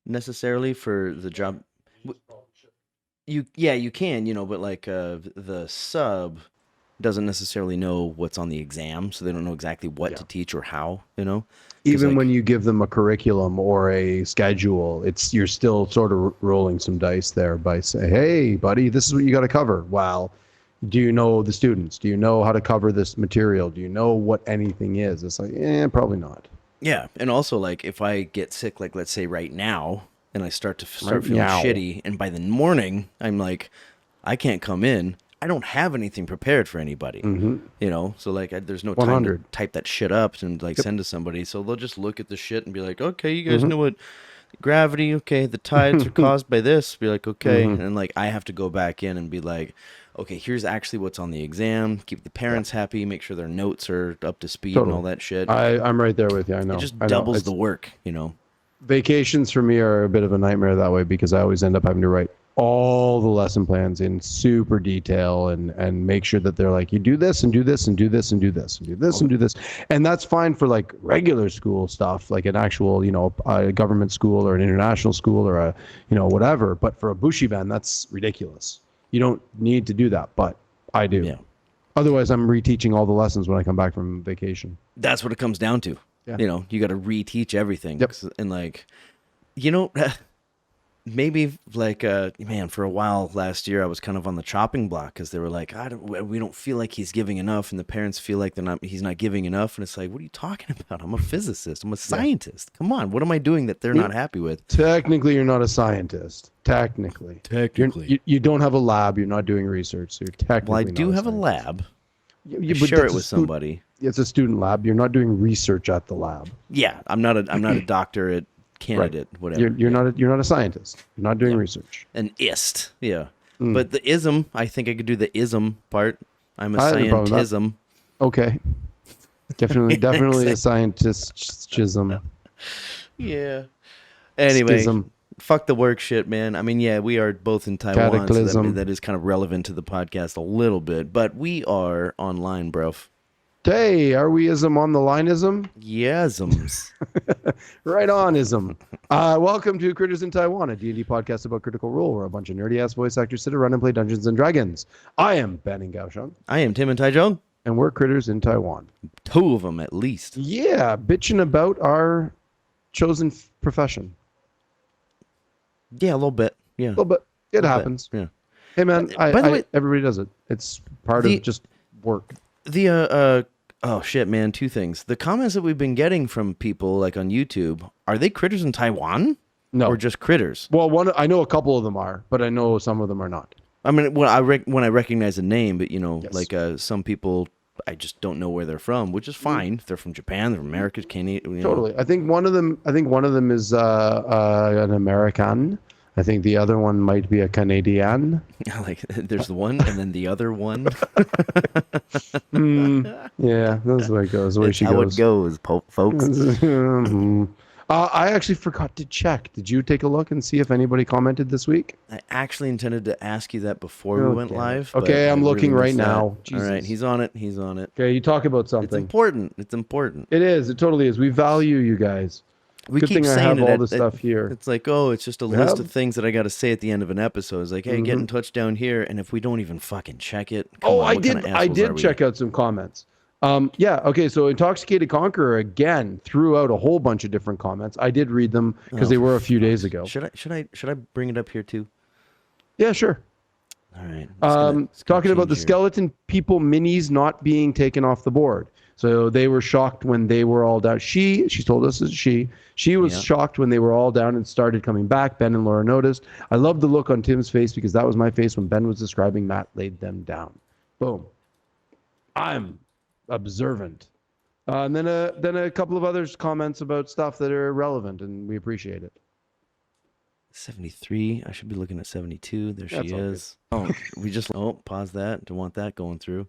necessarily for the job. You can, but like the sub doesn't necessarily know what's on the exam, so they don't know exactly what Yeah. to teach or how. Because Even when like you give them a curriculum or a schedule, you're still sort of rolling some dice there by saying, "Hey, buddy, this is what you got to cover." Well, do you know the students? Do you know how to cover this material? Do you know what anything is? It's like, probably not. yeah, and also like if I get sick, like let's say right now, and I start Right feeling now. shitty, and by the morning I'm like, I can't come in. I don't have anything prepared for anybody. Mm-hmm. So like there's no time to 100. type that shit up and like Yep. send to somebody. So they'll just look at the shit and be like, okay, you guys Mm-hmm. know what gravity, okay, the tides are caused by this. Be like, okay, Mm-hmm. and like I have to go back in and be like, okay, here's actually what's on the exam. Keep the Yeah. parents happy, make sure their notes are up to speed and all Totally. that shit. I'm right there with you. I It know. just I know. doubles the It's work. vacations for me are a bit of a nightmare that way because I always end up having to write all the lesson plans in super detail and make sure that they're like, you do this and do this and do this and do this and do this and do this. And that's fine for like regular school stuff, like an actual, a government school or an international school or whatever. But for a bushy band, that's ridiculous. You don't need to do that, but I do. Yeah, Otherwise, I'm reteaching all the lessons when I come back from vacation. that's what it comes down to. Yeah. You got to reteach everything. Yep. And like, you know, maybe like man, for a while last year I was kind of on the chopping block because they were like, we don't feel like he's giving enough, and the parents feel like he's not giving enough, and it's like, what are you talking about? I'm a physicist, I'm a scientist, come on, what am I doing that they're not happy with? Technically, you're not a scientist. Technically. You don't have a lab. You're not doing research. So you're technically Well, I not do have a scientist. lab. I But share that's it with somebody. It's a student lab. You're not doing research at the lab. Yeah, I'm not a doctorate Right. candidate, whatever. You're not a scientist. You're not doing Yeah. research. An ist, yeah. Mm. But the ism, I think I could do the ism part. I'm a I have no problem with that. scientism. Okay. Definitely a scientist-ism. Yeah. Anyway, Schism. fuck the work shit, man. I mean, yeah, we are both in Taiwan, so Cataclysm. that is kind of relevant to the podcast a little bit, but we are online, bro. Hey, are we ism on the line-ism? Yesums. Right on, ism. Welcome to Critters in Taiwan, a D&D podcast about Critical Role, where a bunch of nerdy-ass voice actors sit around and play Dungeons and Dragons. I am Ben and Gaosheng, I am Tim and Taichung. and we're Critters in Taiwan. Two of them at least. Yeah, bitching about our chosen profession. Yeah, a little bit. Yeah. A little bit. It happens. Yeah. Hey, man, By the way, everybody does it. It's part of just work. The oh shit, man, two things. The comments that we've been getting from people like on YouTube, are they critters in Taiwan? No. Or just critters? Well, I know a couple of them are, but I know some of them are not. I mean, when I recognize a name, but Yes. like some people, I just don't know where they're from, which is fine. If they're from Japan, they're from America, Canada. Totally. I think one of them is an American. I think the other one might be a Canadian. Like there's the one, and then the other one. Yeah, that's the way it goes. The way That's she how goes. it goes, folks. I actually forgot to check. Did you take a look and see if anybody commented this week? I actually intended to ask you that before we went live. but Okay, I I'm looking really right missed that. now. All right, Jesus. he's on it. He's on it. Okay, you talk about It's something. important. It's important. It is. It totally is. We value you guys. We Good keep thing I saying have it all this stuff here. It's like, oh, it's just a list have- of things that I got to say at the end of an episode. It's like, hey, get in touch down here, and if we don't even fucking check it, come on, I what kind of did. I assholes are did we? check out some comments. Yeah. Okay. So Intoxicated Conqueror again threw out a whole bunch of different comments. I did read them because Oh, they were a few days ago. Should I bring it up here too? Yeah. Sure. All right. Talking about the skeleton people minis not being taken off the board. So they were shocked when they were all down. She told us that she was shocked when they were all down and started coming back. Ben and Laura noticed. I loved the look on Tim's face because that was my face when Ben was describing Matt laid them down. Boom. I'm observant. And then a couple of others comments about stuff that are relevant, and we appreciate it. 73. I should be looking at 72. There That's she all is. Oh, pause that. Don't want that going through.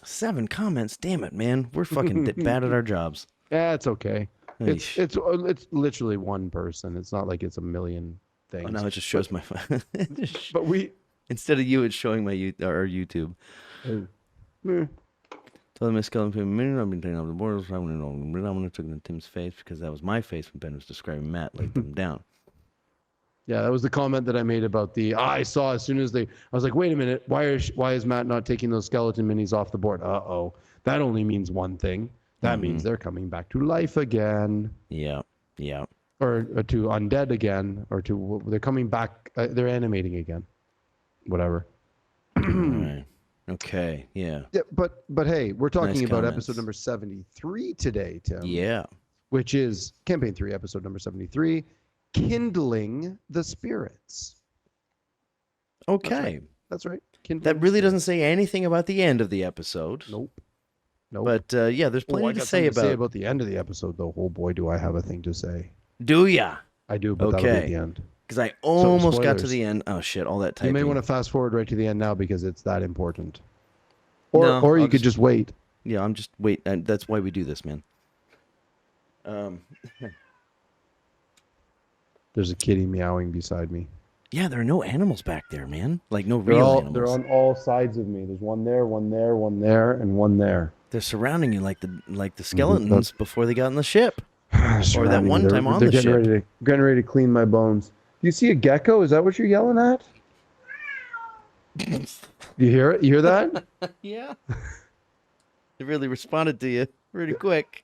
7 comments. Damn it, man. We're fucking bad at our jobs. Yeah, it's okay. Eesh. It's literally one person. It's not like it's a million things. Oh, now it just shows my phone. But we Instead of you, it's showing my our YouTube. eh, Tell them skeleton people minute. I've been taking off the borders. I'm gonna took them Tim's face because that was my face when Ben was describing Matt laid them down. Yeah, that was the comment that I made about the. I saw as soon as I was like, wait a minute, why is Matt not taking those skeleton minis off the board? Uh-oh, that only means one thing. That means they're coming back to life again. Yeah. Or to undead again, or they're coming back. They're animating again. Whatever. All right. Okay. Yeah. Yeah, but hey, we're talking Nice about comments. episode number 73 today, Tim. Yeah. Which is campaign 3, episode number 73, Kindling the Spirits. Okay. That's right. Kindling That really doesn't say anything about the end of the episode. Nope. But yeah, there's plenty to say about the end of the episode, though. Oh boy, do I have a thing to say. Do ya? I do, but that'll be at Okay. the end. Because I almost got to spoilers. the end. Oh shit! All that typing. You may want to fast forward right to the end now because it's that important. No, Or you I'll could just wait. Yeah, I'm just wait. That's why we do this, man. There's a kitty meowing beside me. Yeah, there are no animals back there, man. Like no They're real animals. They're on all sides of me. There's one there, one there, one there, and one there. They're surrounding you like the skeletons before they got in the ship. Or that one time on the ship. Getting ready to clean my bones. Do you see a gecko? Is that what you're yelling at? You hear it? You hear that? Yeah. They really responded to you pretty quick.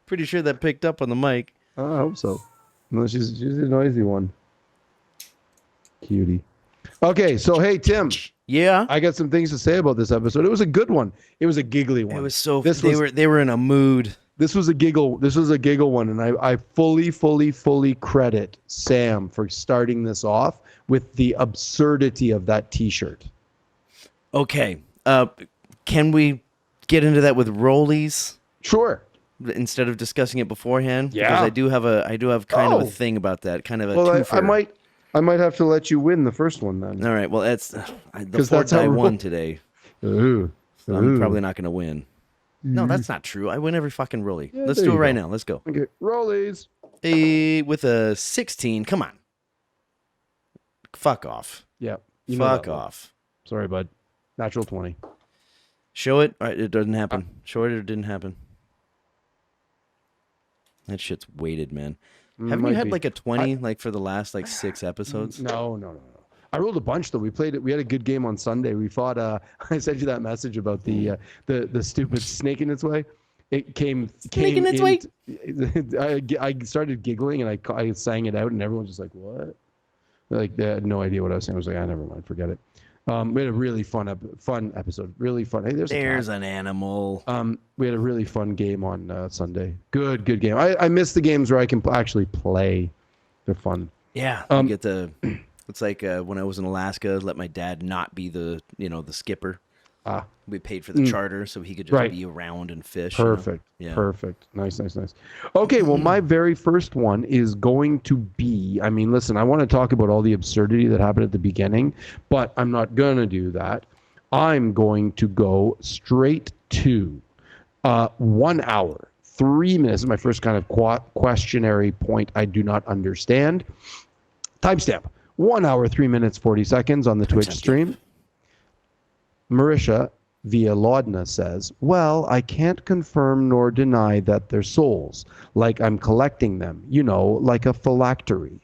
Pretty sure that picked up on the mic. I hope so. No, she's a noisy one. Cutie. Okay, so hey Tim, Yeah. I got some things to say about this episode. It was a good one. It was a giggly one. It was so. This they was- were in a mood. This was a giggle. This was a giggle one, and I fully credit Sam for starting this off with the absurdity of that T-shirt. Okay. Can we get into that with rollies Sure. instead of discussing it beforehand? Yeah. Because I do have kind of a Oh. thing about that. Kind of a Well, twofer. I might have to let you win the first one then. All right. Well, that's the 'Cause four that's how die we're- won today. Ooh. So I'm Ooh. probably not going to win. No, that's not true. I win every fucking rollie. Yeah, Let's there do it you right go. now. Let's go. Okay, rollies. With a 16. Come on. Fuck off. Yeah. Fuck off. Sorry, bud. Natural 20. Show it. All right, it doesn't happen. Show it or it didn't happen. That shit's weighted, man. Haven't Might you had be. like a 20 like for the last like 6 episodes? No. I rolled a bunch though. We had a good game on Sunday. We fought. I sent you that message about the stupid snake in its way. It came Snake in its way? I started giggling and I sang it out and everyone's just like, what? Like they had no idea what I was saying. I was like, never mind, forget it. We had a really fun episode. Really fun. Hey, there's an animal. we had a really fun game on Sunday. Good game. I miss the games where I can actually play. They're fun. Yeah, you get the. It's like when I was in Alaska, let my dad not be the skipper. We paid for the charter so he could just Right. be around and fish. Perfect. Yeah. Perfect. Nice. Okay, well, my very first one is going to be, I mean, listen, I want to talk about all the absurdity that happened at the beginning, but I'm not going to do that. I'm going to go straight to 1 hour, 3 minutes. This is my first kind of questionary point I do not understand. Timestamp. 1 hour, 3 minutes, 40 seconds on the Twitch stream. Marisha via Laudna says, well, I can't confirm nor deny that they're souls, like I'm collecting them, like a phylactery.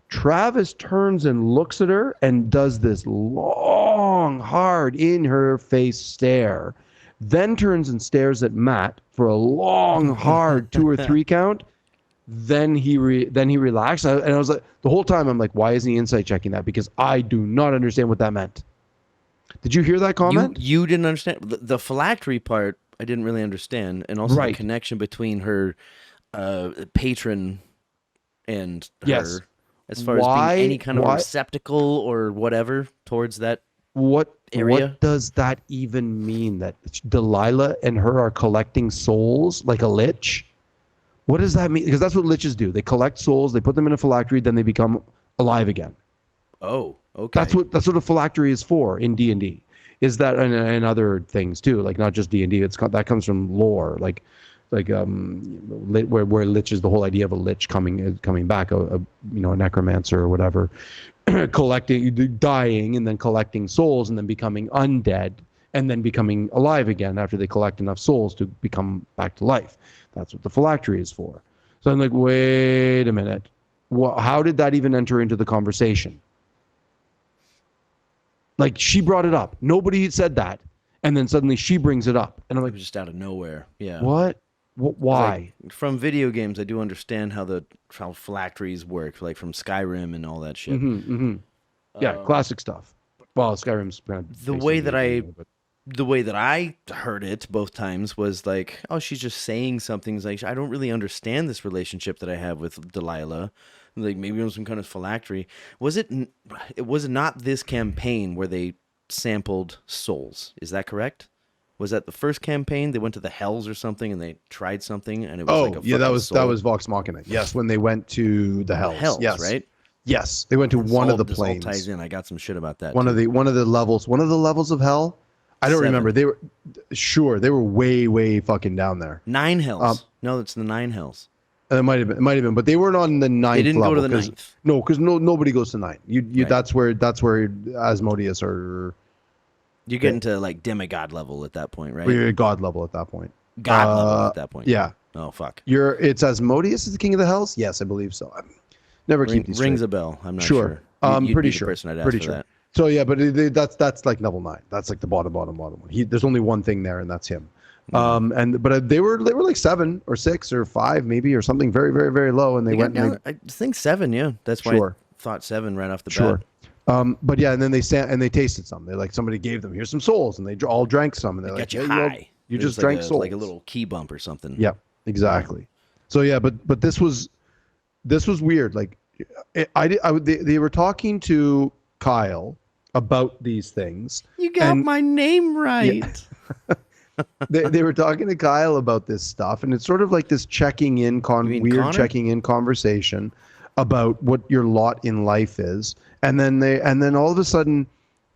Travis turns and looks at her and does this long, hard, in-her-face stare, then turns and stares at Matt for a long, hard 2 or 3 count. Then he relaxed. And I was like, the whole time I'm like, why isn't he insight checking that? Because I do not understand what that meant. Did you hear that comment? You didn't understand the phylactery part. I didn't really understand, and also Right. the connection between her patron and Yes. her, as far as being any kind of receptacle or whatever towards that. What area? What does that even mean? That Delilah and her are collecting souls like a lich? What does that mean? Because that's what liches do. They collect souls, they put them in a phylactery, then they become alive again. Oh, okay. That's what a phylactery is for in D&D. Is that and other things too, like not just D&D. That comes from lore, like where lich is the whole idea of a lich coming back, a necromancer or whatever, collecting, dying, and then collecting souls, and then becoming undead, and then becoming alive again after they collect enough souls to become back to life. That's what the phylactery is for. So I'm like, wait a minute. How did that even enter into the conversation? Like, she brought it up. Nobody said that. And then suddenly she brings it up. And I'm like, just out of nowhere. Yeah. What? Why? Like, from video games, I do understand how phylacteries work, like from Skyrim and all that shit. Yeah, classic stuff. Well, Skyrim's kind of the way that I heard it both times was like, oh, she's just saying something. It's like, I don't really understand this relationship that I have with Delilah. Like, maybe it was some kind of phylactery. It was not this campaign where they sampled souls. Is that correct? Was that the first campaign? They went to the Hells or something and they tried something and it was that was Vox Machina. Yes, when they went to the Hells. The Hells, yes. Right? Yes, they went to one of the planes. This all ties in. I got some shit about that. One of the levels of hell. I don't remember. They were way fucking down there. 9 Hells. No, it's the 9 Hells. It might have been, but they weren't on the 9th level. They didn't go to the 9th. No, because nobody goes to 9. Right. That's where Asmodeus or you get into like demigod level at that point, right? You're God level at that point. God level at that point. Yeah. Oh fuck. It's Asmodeus is the king of the Hells? Yes, I believe so. Never keep these rings straight. A bell. I'm not sure. You'd pretty be sure. The person I'd ask pretty for sure. That. So yeah, but that's like level 9. That's like the bottom one. There's only one thing there, and that's him. But they were like 7 or 6 or 5 maybe or something very very very low, and they went down, I think 7. Yeah, that's why I thought 7 right off the bat. But yeah, and then they tasted some. They like somebody gave them, here's some souls, and they all drank some, and they're like, you high. You just drank souls, like a little key bump or something. Yeah, exactly. So yeah, but this was weird. Like, they were talking to Kyle about these things. You got my name right. Yeah. they were talking to Kyle about this stuff, and it's sort of like this checking in conversation about what your lot in life is, and then all of a sudden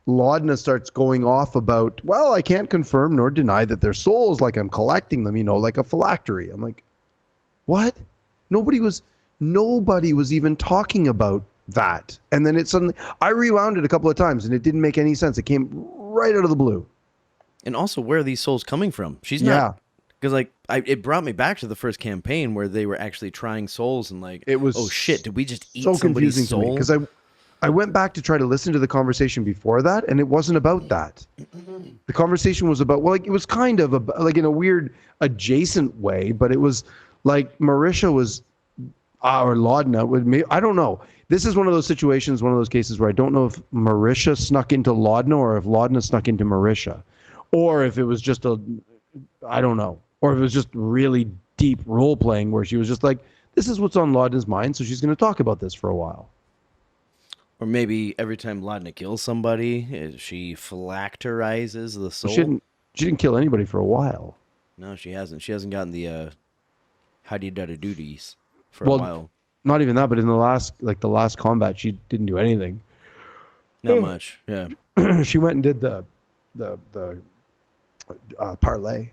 Laudna starts going off about, well, I can't confirm nor deny that they're souls, like I'm collecting them, like a phylactery. I'm like, what? Nobody was even talking about that. And then it suddenly, I rewound it a couple of times and it didn't make any sense. It came right out of the blue. And also, where are these souls coming from? She's not, because like it brought me back to the first campaign where they were actually trying souls, and like, it was, oh shit, did we just eat so somebody's soul? Because I went back to try to listen to the conversation before that, and it wasn't about that. The conversation was about, well, like, it was kind of like in a weird adjacent way, but it was like Marisha was, or Laudna with me. I don't know. This is one of those situations, one of those cases where I don't know if Marisha snuck into Laudna or if Laudna snuck into Marisha, or if it was just I don't know, or if it was just really deep role playing where she was just like, this is what's on Laudna's mind, so she's going to talk about this for a while. Or maybe every time Laudna kills somebody, she phylacterizes the soul. She didn't kill anybody for a while. No, she hasn't. She hasn't gotten the duties for a while. Not even that, but in the last combat, she didn't do anything. Not much. Yeah. She went and did the parlay.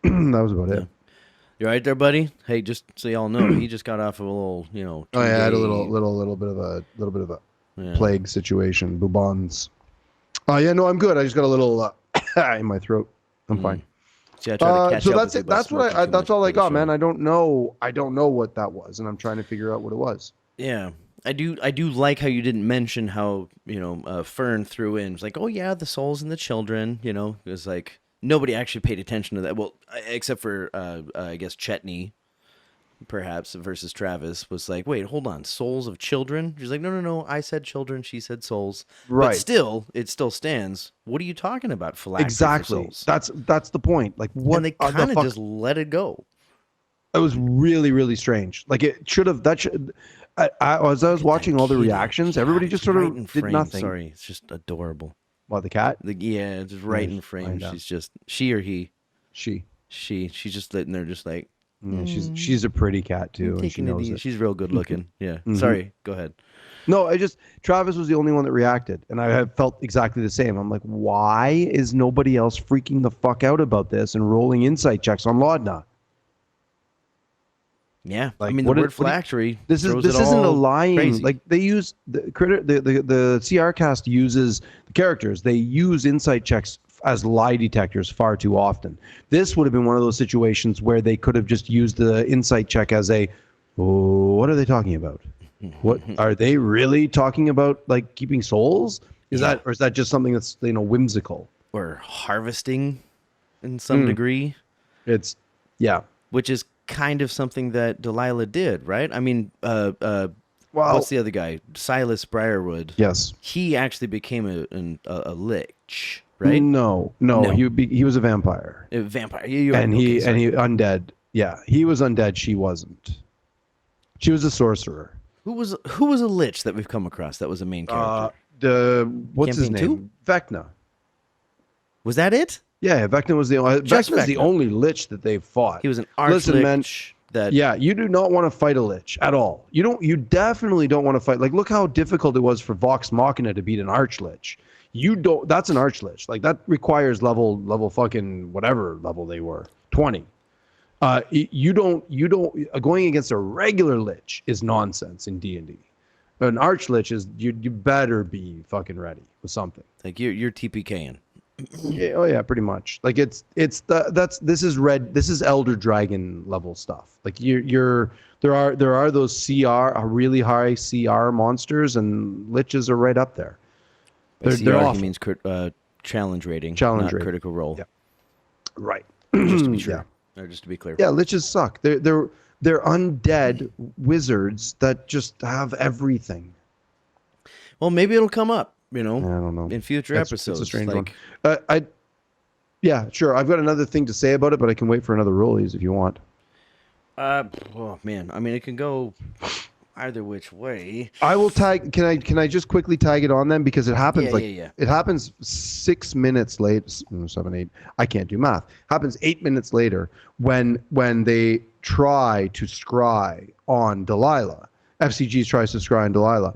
That was about it. You right there, buddy? Hey, just so y'all know, he just got off of a little, I had a little bit of a plague situation, bubons. Yeah, no, I'm good. I just got a little in my throat. I'm fine. See, I tried to catch so up that's it. That's what that's all I got, man. I don't know what that was, and I'm trying to figure out what it was. Yeah. I do like how you didn't mention how, Fern threw in. It's like, oh yeah, the souls and the children, it was like nobody actually paid attention to that. Well, except for I guess Chetney, perhaps, versus Travis, was like, wait, hold on, souls of children? She's like, no, I said children, she said souls. Right. But still, it still stands. What are you talking about, phylactery? Exactly. For souls? That's the point. Like, what? And they kind of just let it go. It was really, really strange. Like, as I was watching all the reactions, everybody just sort of did nothing. Sorry, it's just adorable. What, the cat? Yeah, just right in frame. She's just, she or he? She's just sitting there just like, yeah, she's a pretty cat too, and she knows it. She's real good looking. Yeah. Sorry, go ahead. No, Travis was the only one that reacted, and I have felt exactly the same. I'm like, why is nobody else freaking the fuck out about this and rolling insight checks on Laudna? Yeah, like, the word phylactery. This isn't a lying. Crazy. Like, they use the CR cast uses the characters. They use insight checks as lie detectors far too often. This would have been one of those situations where they could have just used the insight check as a, oh, what are they talking about? What are they really talking about? Like keeping souls? Is that, or is that just something that's, whimsical? Or harvesting in some degree. It's, yeah. Which is kind of something that Delilah did, right? I mean, Well, what's the other guy? Silas Briarwood. yes. He actually became a lich, right? No. He was a vampire. A vampire. And he undead. Yeah, he was undead. She wasn't. She was a sorcerer. Who was a lich that we've come across that was a main character? What's his Campaign name? Vecna. Was that it? Yeah, Vecna was the only lich that they fought. He was an arch-lich. Yeah, you do not want to fight a lich at all. You definitely don't want to fight. Like, look how difficult it was for Vox Machina to beat an arch-lich. That's an arch-lich. Like, that requires level fucking whatever level they were, 20. You don't going against a regular lich is nonsense in D&D. An arch-lich is you better be fucking ready with something. Like you're TPKing. Yeah, oh yeah, pretty much. Like this is Elder Dragon level stuff. Like there are those CR, really high CR monsters, and liches are right up there. They're awful. He means challenge rating, not critical role. Yeah. Right. Just to be sure. Yeah. Or just to be clear. Yeah, liches suck. They're undead wizards that just have everything. Well, maybe it'll come up. I don't know. In future episodes. It's a strange one. Yeah, sure. I've got another thing to say about it, but I can wait for another rollies if you want. Oh man. I mean, it can go either which way. I will tag. Can I just quickly tag it on them because it happens it happens 6 minutes late, 7, 8. I can't do math. Happens 8 minutes later when they try to scry on Delilah. FCGs tries to scry on Delilah.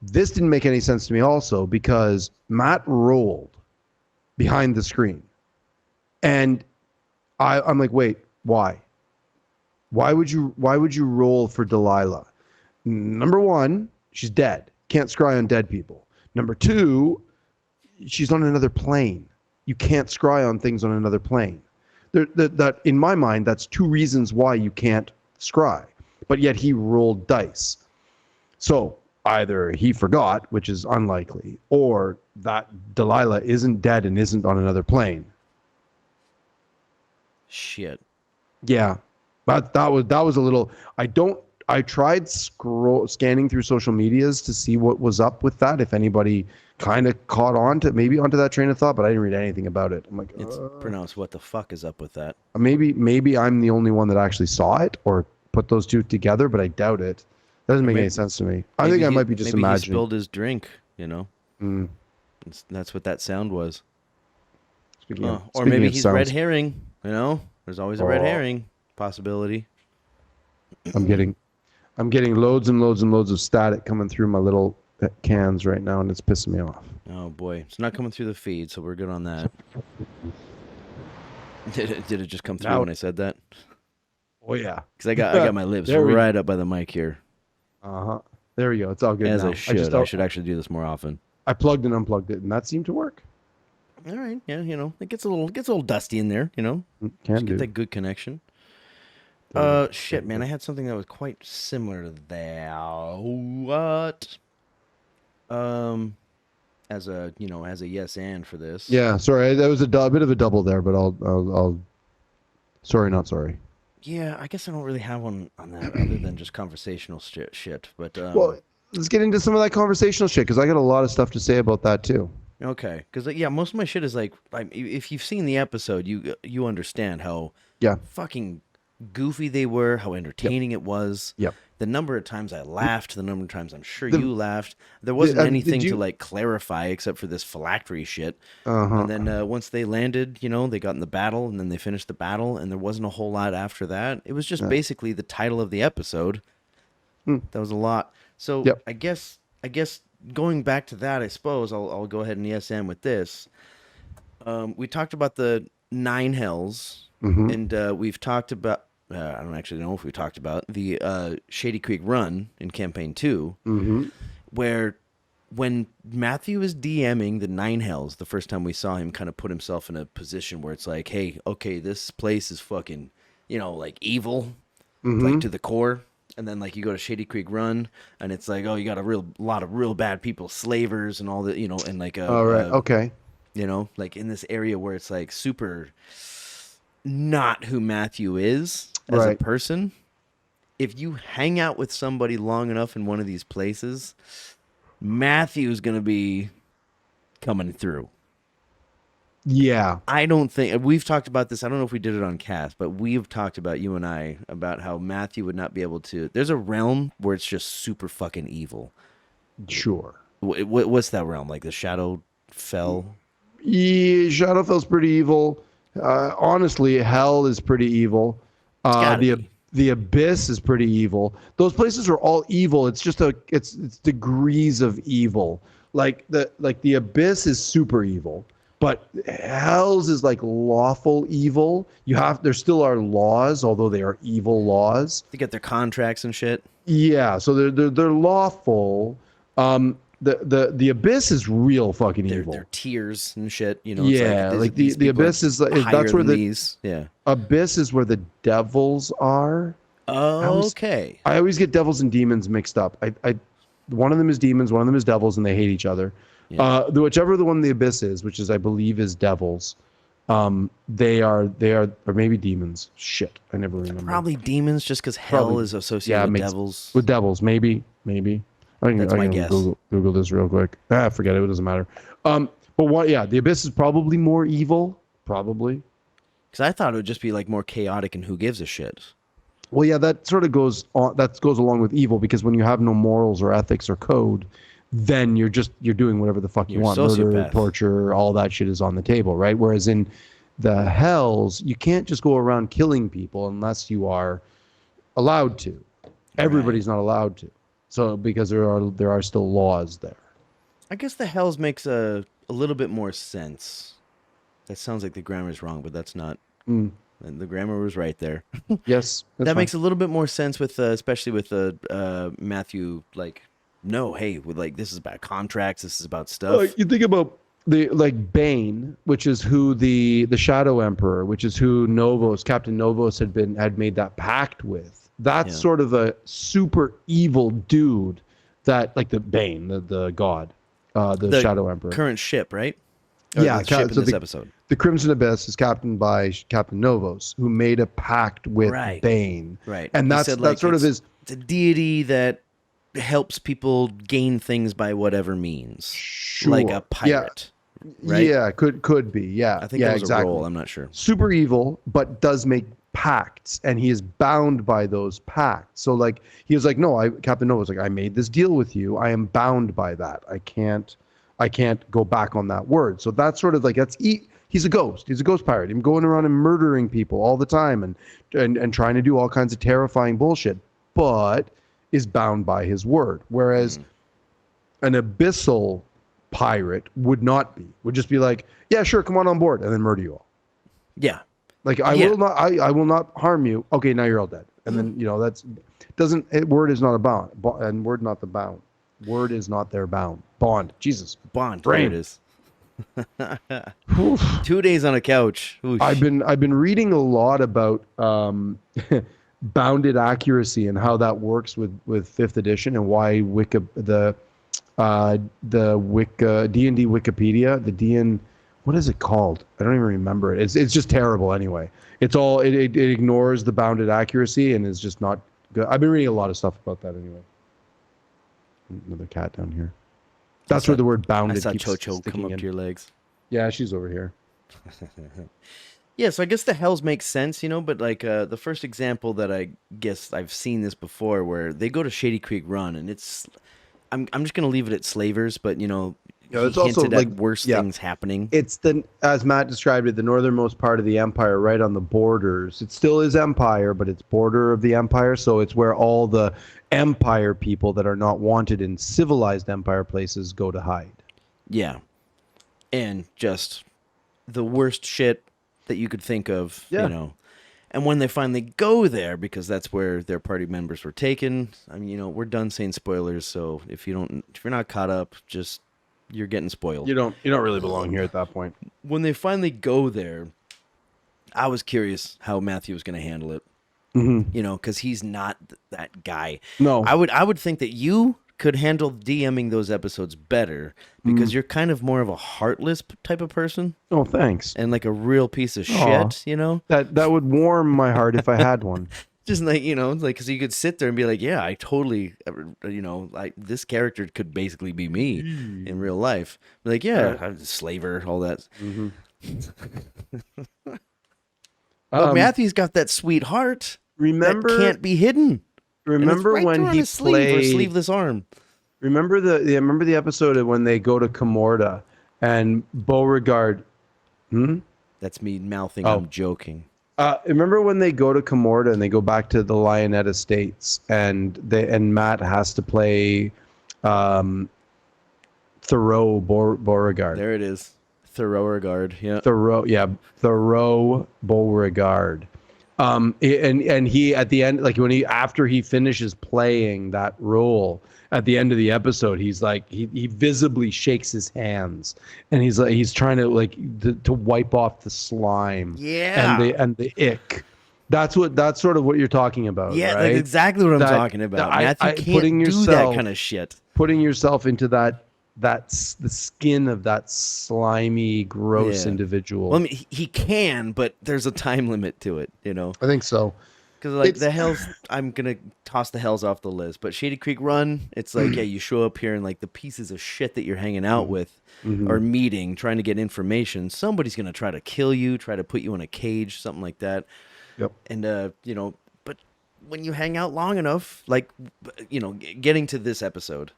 This didn't make any sense to me also because Matt rolled behind the screen. And I'm like, wait, why? Why would you roll for Delilah? Number one, she's dead. Can't scry on dead people. Number two, she's on another plane. You can't scry on things on another plane. That in my mind, that's two reasons why you can't scry. But yet he rolled dice. So either he forgot, which is unlikely, or that Delilah isn't dead and isn't on another plane. Shit. Yeah, but that was a little. I tried scanning through social medias to see what was up with that. If anybody kind of caught on to onto that train of thought, but I didn't read anything about it. I'm like, it's pronounced. What the fuck is up with that? Maybe I'm the only one that actually saw it or put those two together, but I doubt it. Doesn't make any sense to me. I think I might be just imagining. Maybe he spilled his drink, That's what that sound was. Or maybe he's red herring, There's always a red herring possibility. I'm getting loads and loads and loads of static coming through my little cans right now, and it's pissing me off. Oh, boy. It's not coming through the feed, so we're good on that. Did it just come through when I said that? Oh, yeah. Because I got my lips right up by the mic here. Uh-huh. There we go. It's all good As now. I should actually do this more often. I plugged and unplugged it, and that seemed to work. All right. Yeah, it gets a little dusty in there, Just get that good connection. Shit, man. I had something that was quite similar to that. What? As a yes and for this. Yeah, sorry. That was a bit of a double there, but I'll sorry, not sorry. Yeah, I guess I don't really have one on that other than just conversational shit. But well, let's get into some of that conversational shit because I got a lot of stuff to say about that too. Okay, because most of my shit is like, if you've seen the episode, you understand how fucking goofy they were, how entertaining it was. Yep. The number of times I laughed, the number of times I'm sure you laughed. There wasn't anything to like clarify except for this phylactery shit. And then once they landed, they got in the battle and then they finished the battle and there wasn't a whole lot after that. It was just basically the title of the episode. That was a lot. So I guess going back to that, I suppose I'll go ahead and yes and with this. We talked about the 9 hells and we've talked about I don't actually know if we talked about the Shady Creek Run in Campaign 2, where when Matthew was DMing the Nine Hells, the first time we saw him kind of put himself in a position where it's like, hey, okay, this place is fucking, like evil, like Mm-hmm. to the core. And then like you go to Shady Creek Run, and it's like, oh, you got a lot of real bad people, slavers, and all that, and like All right. Okay. like in this area where it's like super not who Matthew is as a Right. person. If you hang out with somebody long enough in one of these places, Matthew's gonna be coming through. Yeah. I don't think we've talked about this. I don't know if we did it on cast, but we've talked about, you and I, about how Matthew would not be able to. There's a realm where it's just super fucking evil. Sure. What's that realm? Like the Shadow Fell? Yeah, Shadowfell's pretty evil. Honestly, Hell is pretty evil. It's gotta The be. the Abyss is pretty evil. Those places are all evil. It's just it's degrees of evil. Like the Abyss is super evil, but Hell's is like lawful evil. There still are laws, although they are evil laws. They get their contracts and shit. Yeah, so they're lawful. The Abyss is real fucking evil. Their tears and shit. It's Yeah, like like these the people are Abyss is higher that's where than the these. Yeah. Abyss is where the devils are. Okay. I always get devils and demons mixed up. One of them is demons, one of them is devils, and they hate each other. Yeah. Whichever the one the Abyss is, which is I believe is devils, they are or maybe demons. Shit, I never remember. Probably demons, just because hell is associated with devils. With devils, maybe. That's my guess. Google this real quick. Forget it. It doesn't matter. But what? Yeah, the Abyss is probably more evil. Probably. Because I thought it would just be like more chaotic and who gives a shit. Well, yeah, that sort of goes on. That goes along with evil because when you have no morals or ethics or code, then you're doing whatever the fuck you want. Murder, torture, all that shit is on the table, right? Whereas in the hells, you can't just go around killing people unless you are allowed to. Everybody's not allowed to. So because there are still laws there. I guess the hells makes a little bit more sense. That sounds like the grammar's wrong, but that's not. And the grammar was right there. Yes, that makes a little bit more sense with, especially with Matthew. Like, no, hey, with like this is about contracts. This is about stuff. You think about Bane, which is who the Shadow Emperor, which is who Captain Novos had made that pact with. That's sort of a super evil dude that like the Bane, the god, the Shadow Emperor. Current ship, right? Yeah, ship in this episode. The Crimson Abyss is captained by Captain Novos, who made a pact with Bane. Right. And that's sort of his. It's a deity that helps people gain things by whatever means. Sure. Like a pirate. Yeah. Right? Yeah, could be. Yeah. I think that was a role. I'm not sure. Super evil, but does make pacts, and he is bound by those pacts. So like he was like, no, Captain Novos like, I made this deal with you. I am bound by that. I can't go back on that word. So that's sort of like he's a ghost. He's a ghost pirate. He's going around and murdering people all the time and trying to do all kinds of terrifying bullshit, but is bound by his word. Whereas an abyssal pirate would not be. Would just be like, yeah, sure, come on board, and then murder you all. Yeah. Like I will not harm you. Okay, now you're all dead. And then word is not a bound, and word not the bound. Word is not their bound. Bond. Jesus. Bond. Brain. There it is. 2 days on a couch. Oosh. I've been reading a lot about bounded accuracy and how that works with 5th edition and why the D&D Wikipedia, the DN, what is it called? I don't even remember it. It's just terrible anyway. It ignores the bounded accuracy and is just not good. I've been reading a lot of stuff about that anyway. Another cat down here. That's where the word bounded keeps Chocho come up to your legs. Yeah, she's over here. Yeah, so I guess the hells make sense, but like the first example that I guess I've seen this before, where they go to Shady Creek Run, and it's, I'm just gonna leave it at slavers, but it's also hinted at worse things happening. It's as Matt described it, the northernmost part of the empire, right on the borders. It still is empire, but it's border of the empire, so it's where all the empire people that are not wanted in civilized empire places go to hide. Yeah, and just the worst shit that you could think of, And when they finally go there, because that's where their party members were taken. I mean, we're done saying spoilers, so if you're not caught up, just you're getting spoiled. You don't really belong here at that point. When they finally go there, I was curious how Matthew was going to handle it. Because he's not that guy. No, I would think that you could handle DMing those episodes better because you're kind of more of a heartless type of person. Oh, thanks. And like a real piece of shit, That would warm my heart if I had one. Just like, because you could sit there and be like, yeah, I totally, this character could basically be me in real life. Like, yeah, I'm a slaver, all that. But Matthew's got that sweet heart. Remember, that can't be hidden. Remember right when he played sleeveless arm? Remember the episode of when they go to Comorta and Beauregard. That's me mouthing. I'm joking. Remember when they go to Comorta and they go back to the Lionette Estates and Matt has to play Thoreau Beauregard. There it is. Thoreau-regard. Yeah. Thoreau Beauregard. And he at the end, like after he finishes playing that role at the end of the episode, he's like he visibly shakes his hands and he's trying to wipe off the slime. Yeah. And the ick. That's sort of what you're talking about. Yeah, right? that's exactly what I'm talking about. Matthew can't do that kind of shit. Putting yourself into that's the skin of that slimy, gross individual. Well, I mean, he can, but there's a time limit to it, I think so. Because the Hells, I'm gonna toss the Hells off the list, but Shady Creek Run, it's like, yeah, you show up here and like the pieces of shit that you're hanging out with or meeting, trying to get information. Somebody's gonna try to kill you, try to put you in a cage, something like that. Yep. And but when you hang out long enough, like getting to this episode,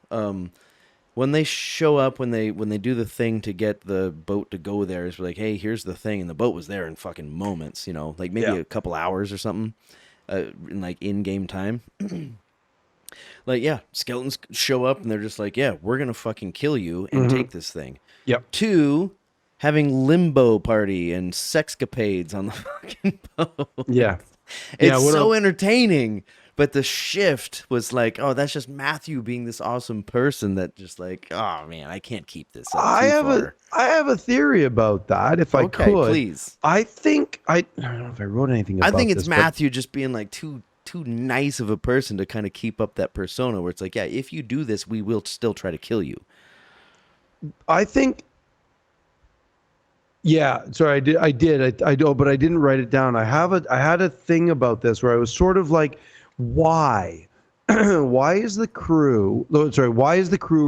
when they show up, when they do the thing to get the boat to go there, it's like, hey, here's the thing, and the boat was there in fucking moments, like maybe a couple hours or something, in like in-game time. Like, yeah, skeletons show up and they're just like, yeah, we're gonna fucking kill you and take this thing. Yep. 2, having limbo party and sexcapades on the fucking boat. Yeah. It's so entertaining. But the shift was like, oh, that's just Matthew being this awesome person that just like, oh man, I can't keep this up I have a theory about that. If I could, please. I think I don't know if I wrote anything about this. I think it's this, Matthew just being like too nice of a person to kind of keep up that persona where it's like, yeah, if you do this, we will still try to kill you. I think. Yeah, sorry, I did. I don't, but I didn't write it down. I had a thing about this where I was sort of like, why is the crew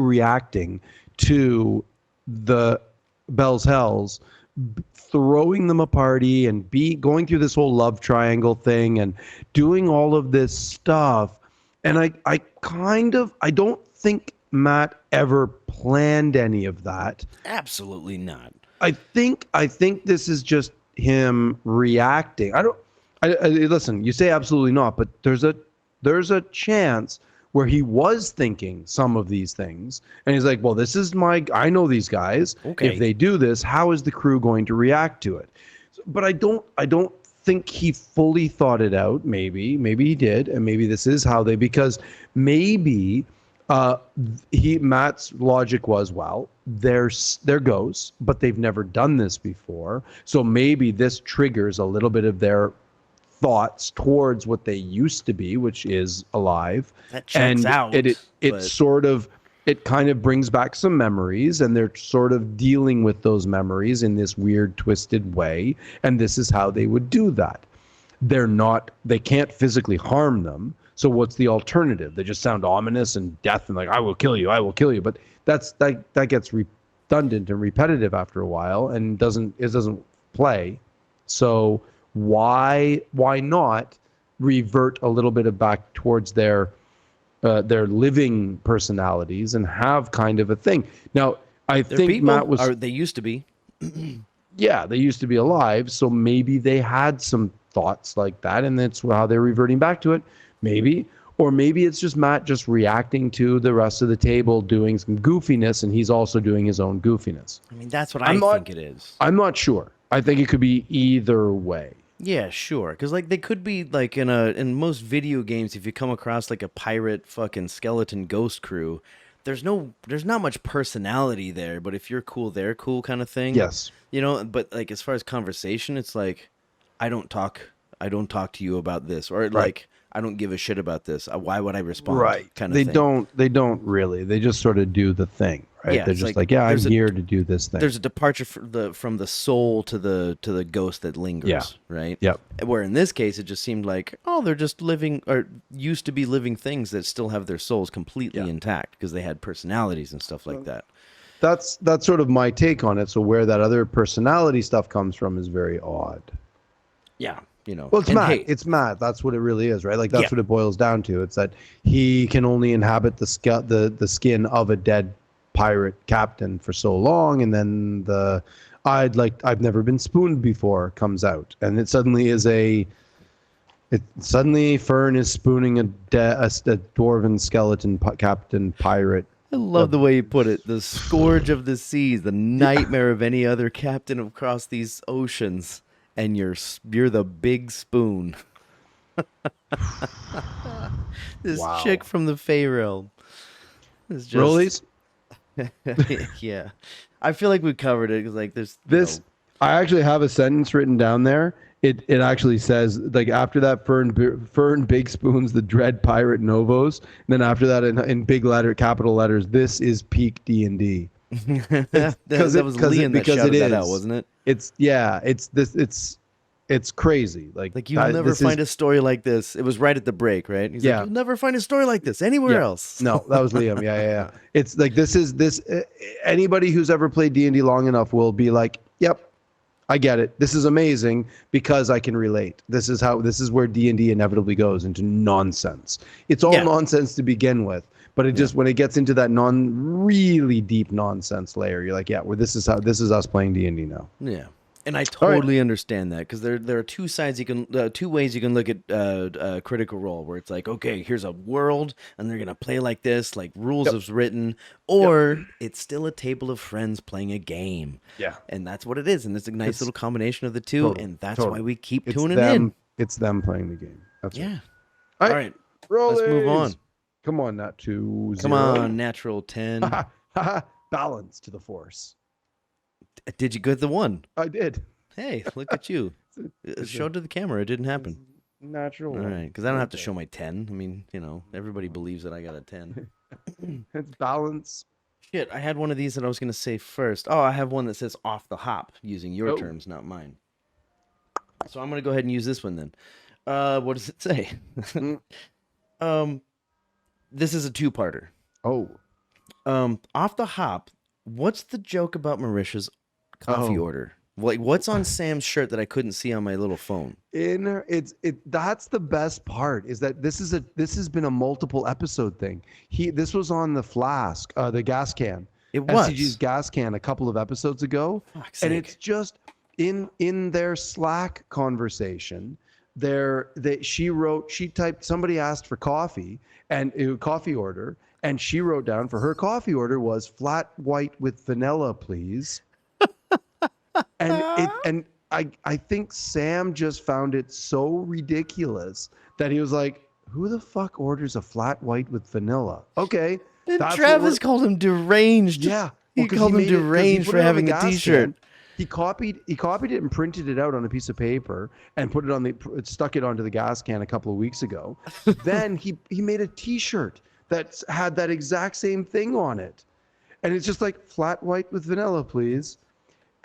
reacting to the Bell's Hells, throwing them a party and going through this whole love triangle thing and doing all of this stuff? And I don't think Matt ever planned any of that. Absolutely not. I think this is just him reacting. Listen, you say absolutely not, but there's a chance where he was thinking some of these things, and he's like, well, I know these guys. Okay. If they do this, how is the crew going to react to it? But I don't think he fully thought it out. Maybe he did, and maybe this is how because maybe Matt's logic was, well, they're ghosts, but they've never done this before, so maybe this triggers a little bit of their thoughts towards what they used to be, which is alive. That checks out. It kind of brings back some memories, and they're sort of dealing with those memories in this weird, twisted way, and this is how they would do that. They can't physically harm them, so what's the alternative? They just sound ominous and death and like, I will kill you. But that gets redundant and repetitive after a while, and it doesn't play. So why not revert a little bit back towards their living personalities and have kind of a thing? Now, I think people, Matt was. They used to be. Yeah, they used to be alive, so maybe they had some thoughts like that, and that's how they're reverting back to it. Maybe. Or maybe it's just Matt just reacting to the rest of the table doing some goofiness, and he's also doing his own goofiness. I mean, that's what I think it is. I'm not sure. I think it could be either way. Yeah, sure. Because like they could be like in most video games, if you come across like a pirate fucking skeleton ghost crew, there's not much personality there. But if you're cool, they're cool kind of thing, Yes. you know. But like as far as conversation, it's like I don't talk, I don't talk to you about this, or Right. like I don't give a shit about this. Why would I respond? Right. Kind of They thing. don't. They don't really. They just sort of do the thing, right? Yeah, They're it's just like like, yeah, I'm here to do this thing. there's a departure from the soul to the ghost that Yeah. lingers, right? Yep. Where in this case, it just seemed like, oh, they're just living or used to be living things that still have their souls Yeah. completely intact because they had personalities and stuff like that. That's sort of my take on it. So where that other personality stuff comes from is very odd. Yeah, you know. Well, it's And Matt. hey, It's Matt. That's what it really is, right? Like yeah, that's what it boils down to. It's that he can only inhabit the skin of a dead pirate captain for so long, and then I've never been spooned before comes out, and it suddenly is it suddenly Fern is spooning a dwarven skeleton captain pirate. I love the way you put it. The scourge of the seas, the nightmare of any other captain across these oceans, and you're the big spoon. This Wow. chick from the Fey realm is just Rollies. yeah. I feel like we covered it because like there's This I actually have a sentence written down there. It actually says like after that Fern Big Spoons the Dread Pirate Novos. And then after that in big capital letters, this is peak D&D. that was Liam that shouted that out, wasn't it? It's crazy. Like you'll never find a story like this. It was right at the break, right? He's like, you'll never find a story like this anywhere else. No, that was Liam. Yeah. It's like anybody who's ever played D&D long enough will be like, yep, I get it. This is amazing because I can relate. This is where D&D inevitably goes into nonsense. It's all nonsense to begin with, but it just when it gets into that really deep nonsense layer, you're like, yeah, well, this is us playing D&D now. Yeah. And I totally understand that because there are two sides two ways you can look at Critical Role, where it's like, okay, here's a world and they're gonna play like this, like rules is written, or it's still a table of friends playing a game. Yeah. And that's what it is, and it's a nice little combination of the two, and that's why we keep tuning them, in. It's them playing the game. That's Yeah. Right. All right. Let's move on. Come on, not 2-0. Come on, natural 10. Balance to the force. Did you get the one? I did. Hey, look at you. Show it to the camera. It didn't happen. Natural. All right, because I don't have to show my 10. I mean, you know, everybody believes that I got a 10. It's balance. Shit, I had one of these that I was going to say first. Oh, I have one that says off the hop, using your terms, not mine. So I'm going to go ahead and use this one then. What does it say? This is a two-parter. Oh. Off the hop, what's the joke about Marisha's coffee order? Like, what's on Sam's shirt that I couldn't see on my little phone? That's the best part is that this has been a multiple episode thing. This was on the flask, the gas can. It was SCG's gas can a couple of episodes ago, Fuck's and sake. it's just in their Slack conversation. She typed, somebody asked for coffee and a coffee order, and she wrote down for her coffee order was flat white with vanilla, please. And I think Sam just found it so ridiculous that he was like, who the fuck orders a flat white with vanilla? Okay. And Travis called him deranged. Yeah. He called him deranged for having a t-shirt. He copied it and printed it out on a piece of paper and put it stuck it onto the gas can a couple of weeks ago. Then he made a t-shirt that had that exact same thing on it. And it's just like flat white with vanilla, please.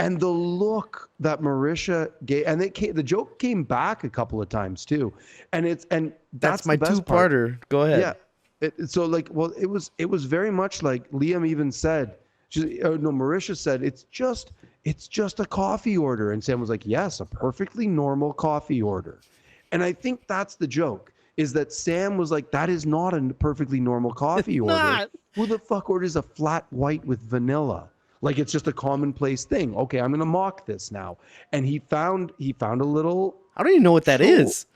And the look that Marisha gave, and the joke came back a couple of times too. And that's my the best two-parter. part. Go ahead. Yeah. It was very much like Liam even said, Marisha said, it's just a coffee order. And Sam was like, yes, a perfectly normal coffee order. And I think that's the joke, is that Sam was like, that is not a perfectly normal coffee order. Not. Who the fuck orders a flat white with vanilla? Like it's just a commonplace thing. Okay, I'm gonna mock this now. And he found a little. I don't even know what that is.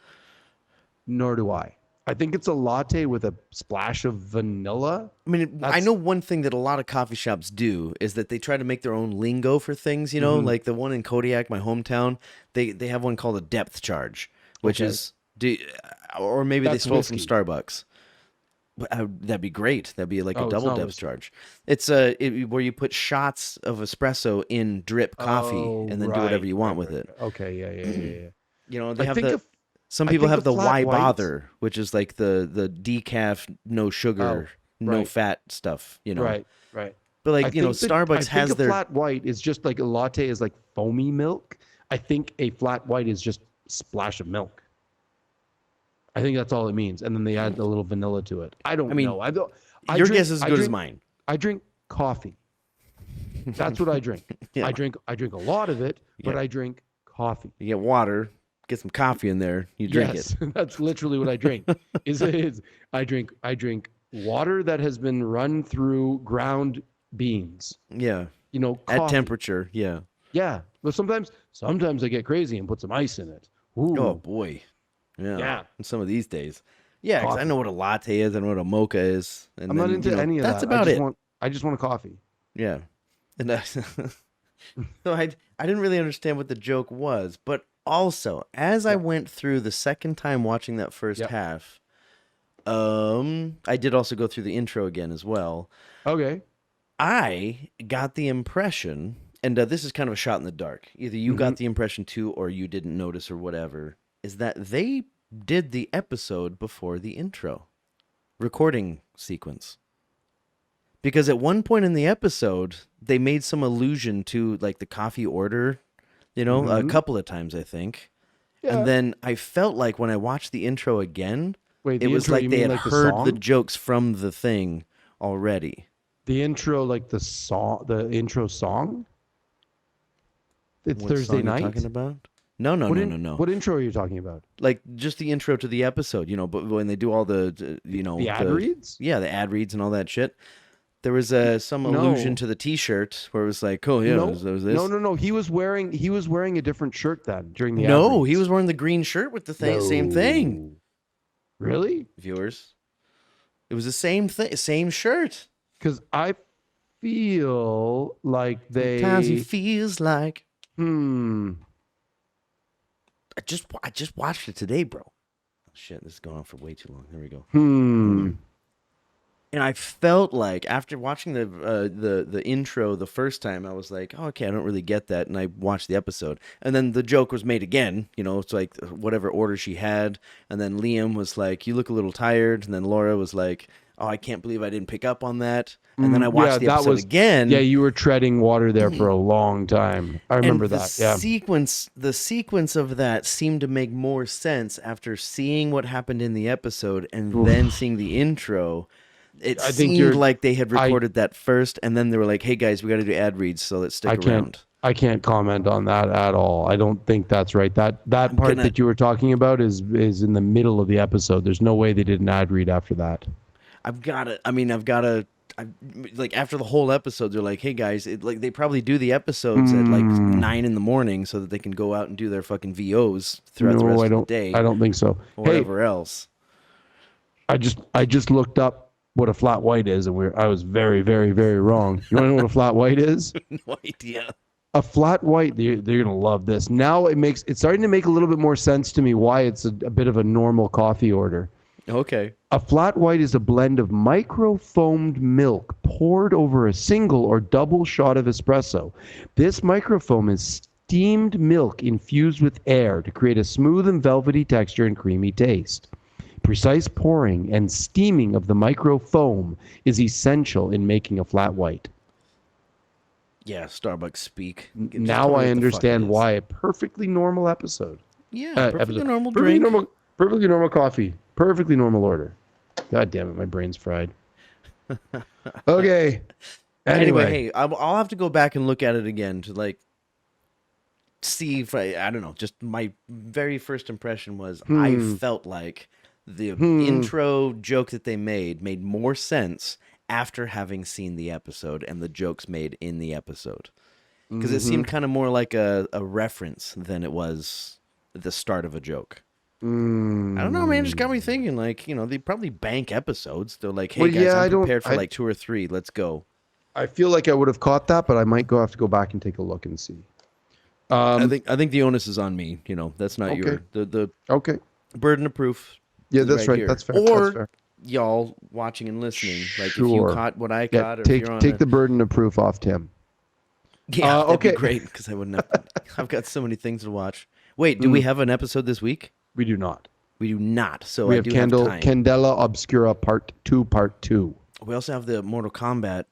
Nor do I. I think it's a latte with a splash of vanilla. I mean, I That's know one thing that a lot of coffee shops do is that they try to make their own lingo for things, hmm like the one in Kodiak, my hometown, they have one called a depth charge, which okay. is or maybe they That's stole it from whiskey. Starbucks. That'd be great. That'd be like a Oh, it's double not depth whiskey. charge. It's where you put shots of espresso in drip coffee Oh, and then do whatever right, you want right, with right, it. right. Okay, yeah, yeah, yeah, yeah. They I have think the if some I people think a have the flat why white. bother, which is like the decaf, no Oh, sugar, no right, fat stuff. right, right. But I like, think that I Starbucks think has a their flat white is just like a latte is like foamy milk. I think a flat white is just splash of milk. I think that's all it means, and then they add a little vanilla to it. I I don't mean, know. I don't. I your guess drink. is as I good as drink. mine. I drink coffee. That's what I drink. Yeah. I drink a lot of it, You but get I drink coffee. you get water, get some coffee in there, you drink it. Yes, that's literally what I drink. Is I drink water that has been run through ground beans. Yeah. At Coffee. temperature, yeah. Yeah, but sometimes I get crazy and put some ice in it. Oh Ooh, boy. Yeah. yeah, Some of these days. Yeah, because I know coffee. what a latte is, I know what a mocha is, and I'm not then, into any of that's that. about it. I just want a coffee. Yeah. And so I didn't really understand what the joke was, but also as I Yeah, went through the second time watching that first yeah. half, I did also go through the intro again as well. Okay. I got the impression, and this is kind of a shot in the dark. Either you hmm got the impression too, or you didn't notice, or whatever. Is that they did the episode before the intro recording sequence? Because at one point in the episode, they made some allusion to like the coffee order, a hmm couple of times, I think. And Yeah. then I felt like when I watched the intro again, Wait, it the was intro, like you they mean had like the heard the song? jokes from the thing already. The intro, like the song, the intro song? It's What Thursday song are you night? talking about? No, no, What no, in no, no. what intro are you talking about? Like just the intro to the episode, but when they do all The ad reads? the ad reads and all that shit, there was some allusion No. to the T-shirt where it was like, oh yeah, No. was No, this? no, no. He was wearing a different shirt then during the ad No, he reads. was wearing the green shirt with the same thing. No. Really? Viewers, it was the same thing, same shirt. Because I feel like Sometimes he they. feels like Hmm. I just watched it today, bro. Shit, this is going on for way too long. Here we go. Hmm. And I felt like after watching the intro the first time, I was like, oh, okay, I don't really get that. And I watched the episode, and then the joke was made again. It's like whatever order she had, and then Liam was like, "You look a little tired," and then Laura was like, "Oh, I can't believe I didn't pick up on that." And then I Yeah, watched the that episode was. Yeah, again, you were treading water there for a long time. I and remember the that. Yeah. sequence of that seemed to make more sense after seeing what happened in the episode and then Oof. seeing the intro. It I think seemed you're. like they had I. recorded that first, and then they were like, "Hey guys, we got to do ad reads, so let's I stick can't. around." I can't comment on that at all. I don't think that's right. That I'm part gonna. that you were talking about is in the middle of the episode. There's no way they did an ad read after that. I've got to. I mean, I've got to. Like after the whole episode, they're like, "Hey guys," like they probably do the episodes at like Hmm. 9 in the morning so that they can go out and do their fucking VOs throughout the No, rest I of the don't. day I don't think so. or Hey, whatever else. I just looked up what a flat white is, and I was very, very, very wrong. You want to know what a flat white is? No idea. A flat white. They're gonna love this. Now it's starting to make a little bit more sense to me why it's a bit of a normal coffee order. Okay. A flat white is a blend of microfoamed milk poured over a single or double shot of espresso. This microfoam is steamed milk infused with air to create a smooth and velvety texture and creamy taste. Precise pouring and steaming of the microfoam is essential in making a flat white. Yeah, Starbucks speak. Just tell Now me I what the fuck it understand is. why a perfectly normal episode. Yeah, perfectly normal Perfectly drink. normal coffee. Perfectly normal order. God damn it, my brain's fried. Okay. Anyway, Anyway. hey, I'll have to go back and look at it again to like see if I don't know. Just my very first impression was I Hmm. felt like the Hmm. intro joke that they made more sense after having seen the episode and the jokes made in the episode because it hmm seemed kind of more like a reference than it was the start of a joke. I don't know, man. It just got me thinking. Like, they probably bank episodes. They're like, hey Well, guys, yeah, I'm prepared for like 2 or 3. Let's go. I feel like I would have caught that, but I might have to go back and take a look and see. I think the onus is on me. That's not Okay. the Okay. burden of proof. Yeah, is that's right. here. That's fair. Or That's fair. y'all watching and listening. Like if you Sure. caught what I Yeah, caught, or if take you're on take the burden of proof off Tim. Yeah, that'd okay. be great because I wouldn't have. I've got so many things to watch. Wait, do we have an episode this week? We do not. We do not. So We I have do have time. Candela Obscura Part 2. We also have the Mortal Kombat.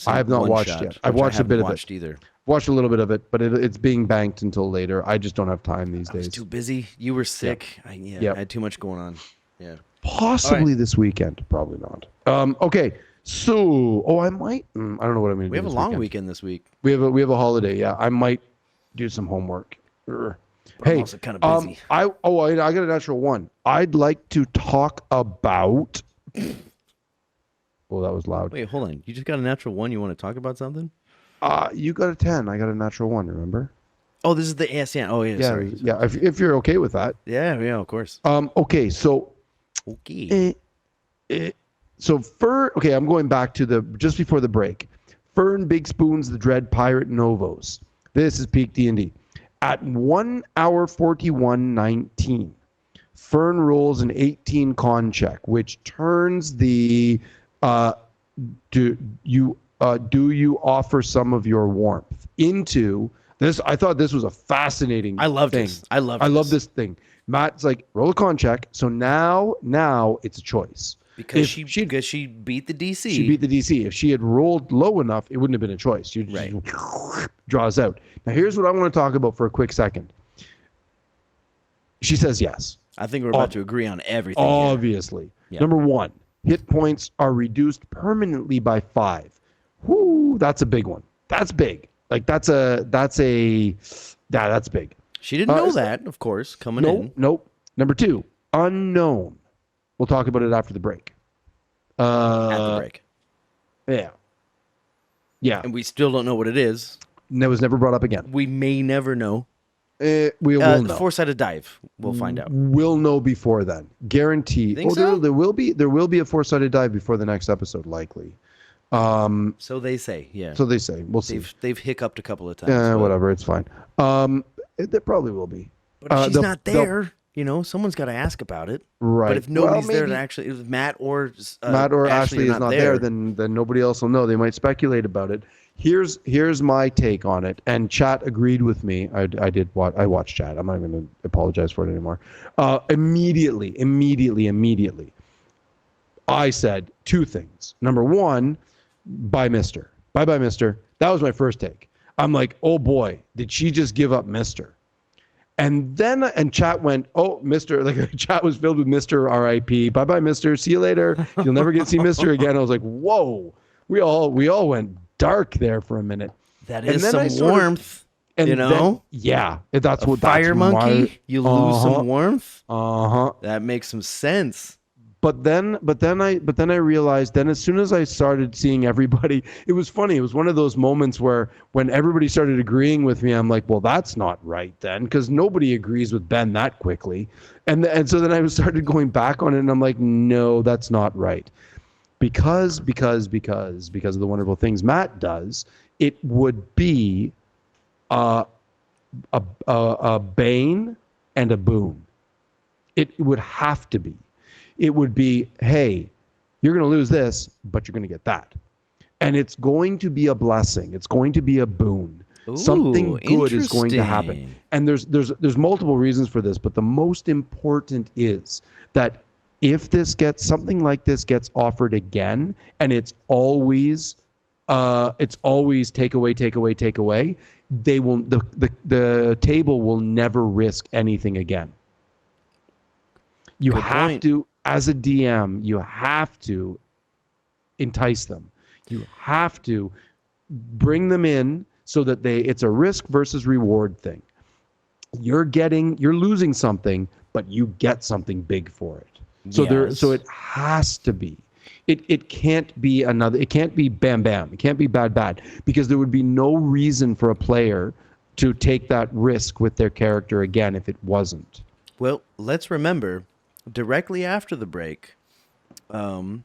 I have not one watched shot, yet. I've which I watched a bit haven't of watched it. either. Watched a little bit of it, but it's being banked until later. I just don't have time these I was days. too busy. You were sick. I had too much going on. Yeah. Possibly this weekend. Probably not. Okay. So, I might. I don't know what I'm going to do. We have a this long weekend this week. We have a holiday. Yeah, I might do some homework. But I'm also kind of busy. I got a natural one. I'd like to talk about. Oh, that was loud. Wait, hold on. You just got a natural 1. You want to talk about something? You got a 10. I got a natural 1. Remember? Oh, this is the ASN. Oh, yeah. Sorry. Yeah. If you're okay with that. Yeah. Of course. Okay. So. Okay. I'm going back to just before the break. Fern Big Spoon's The Dread Pirate Novos. This is peak D&D. At 1 hour 41:19, Fern rolls an 18 con check, which turns the do you offer some of your warmth into this. I thought this was a fascinating I love thing. this. I love this thing. Matt's like, roll a con check. So now it's a choice. Because she beat the DC. She beat the DC. If she had rolled low enough, it wouldn't have been a choice. She just draws out. Now, here's what I want to talk about for a quick second. She says yes. I think we're about to agree on everything. Obviously. Yeah. Number 1, hit points are reduced permanently by 5. Whoo, that's a big one. That's big. Like that's big. She didn't know that, of course, coming in. Nope. Number 2, unknown. We'll talk about it after the break. At the break. Yeah. Yeah. And we still don't know what it is. And that was never brought up again. We may never know. We will know. Four-sided dive. We'll find out. We'll know before then. Guaranteed. Think so? There will be a four-sided dive before the next episode, likely. So they say, yeah. So they say. We'll see. They've hiccuped a couple of times. Yeah, whatever. It's fine. There probably will be. But if she's not there, someone's got to ask about it. Right. But if nobody's there to actually, if Matt or Ashley is not there, then nobody else will know. They might speculate about it. Here's my take on it, and chat agreed with me. I watched chat. I'm not going to apologize for it anymore. Immediately, I said 2 things. Number 1, bye, Mister. Bye, Mister. That was my first take. I'm like, oh boy, did she just give up Mister? And chat went, oh, Mister, like chat was filled with Mister R.I.P. Bye, Mister. See you later. You'll never get to see Mister again. I was like, whoa. We all went dark there for a minute. That is some warmth. Yeah, that's what fire monkey. You lose some warmth. That makes some sense. But then I realized. Then as soon as I started seeing everybody, it was funny. It was one of those moments where when everybody started agreeing with me, I'm like, well, that's not right then, because nobody agrees with Ben that quickly. And so then I started going back on it, and I'm like, no, that's not right. Because of the wonderful things Matt does, it would be a bane and a boon. It would have to be. It would be, hey, you're going to lose this, but you're going to get that. And it's going to be a blessing. It's going to be a boon. Ooh, something good is going to happen. And there's multiple reasons for this, but the most important is that if something like this gets offered again, and it's always take away, they will the table will never risk anything again. You have to, as a DM, you have to entice them. You have to bring them in so that it's a risk versus reward thing. You're losing something, but you get something big for it. So it has to be. It can't be it can't be bam bam. It can't be bad, because there would be no reason for a player to take that risk with their character again if it wasn't. Well, let's remember, directly after the break, um,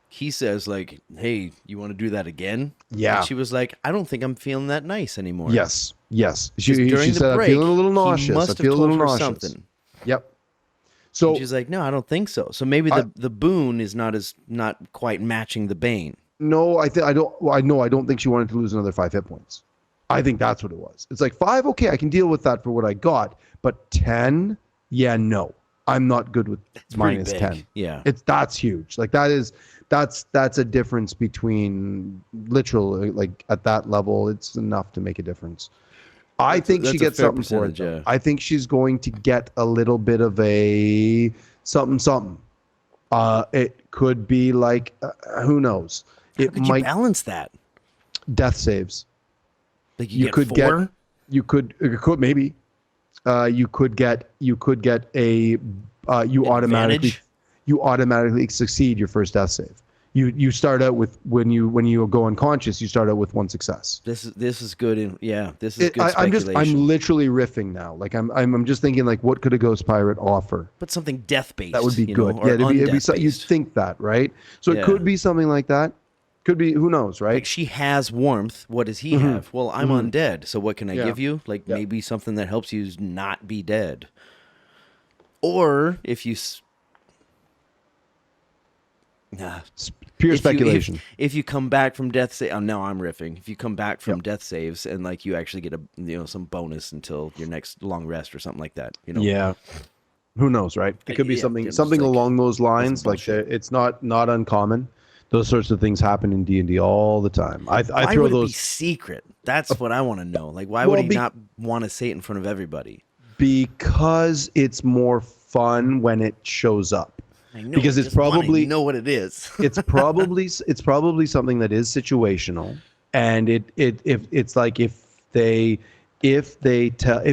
he says like, "Hey, you want to do that again?" And Yeah. she was like, "I don't think I'm feeling that nice anymore." Yes. Yes. Because She during the said, "I'm feeling a break, little he nauseous. I must have feel a told little her nauseous." something. Yep. And So she's like, "No, I don't think so." So maybe I the boon is not quite matching the bane. no, I don't. Well, I know. I don't think she wanted to lose another 5 hit points. I think that's what it was. It's like 5. Okay, I can deal with that for what I got, but 10. Yeah, no, I'm not good with It's pretty minus big. 10. Yeah. That's huge. Like that's a difference between literal like at that level. It's enough to make a difference. I think she That's a gets fair something for it percentage, though. yeah. I think she's going to get a little bit of a something something. It could be like who knows. How It could you might balance that? death saves. Like you You get could get four? you could maybe you could get a Advantage? you automatically succeed your first death save. You start out with when you go unconscious, you start out with 1 success. This is good. This is good I'm speculation. literally riffing now. Like I'm just thinking like what could a ghost pirate offer? But something death That would based, be good. or Yeah, it'd be undeath so, you'd based. think that, right? So it Yeah. could be something like that. Could be, who knows, Like right? she has warmth. What does he Mm-hmm. have? Well, I'm Mm-hmm. undead. So what can I Yeah. give you? Like Yeah. maybe something that helps you not be dead. Or if you nah, Pure if you speculation. if you come back from death save, oh, no, I'm riffing. If you come back from Yep. death saves and like you actually get some bonus until your next long rest or something like that, Yeah. Who knows, right? It could be Yeah, something just like along those lines. Like bullshit. it's not uncommon. Those sorts of things happen in D&D all the time. I Why throw would it be those secret? That's what I want to know. Like, why would well he not want to say it in front of everybody? because it's more fun when it shows up. I know. Because I it's just wanna probably know what it is. it's probably something that is situational, and if it's like if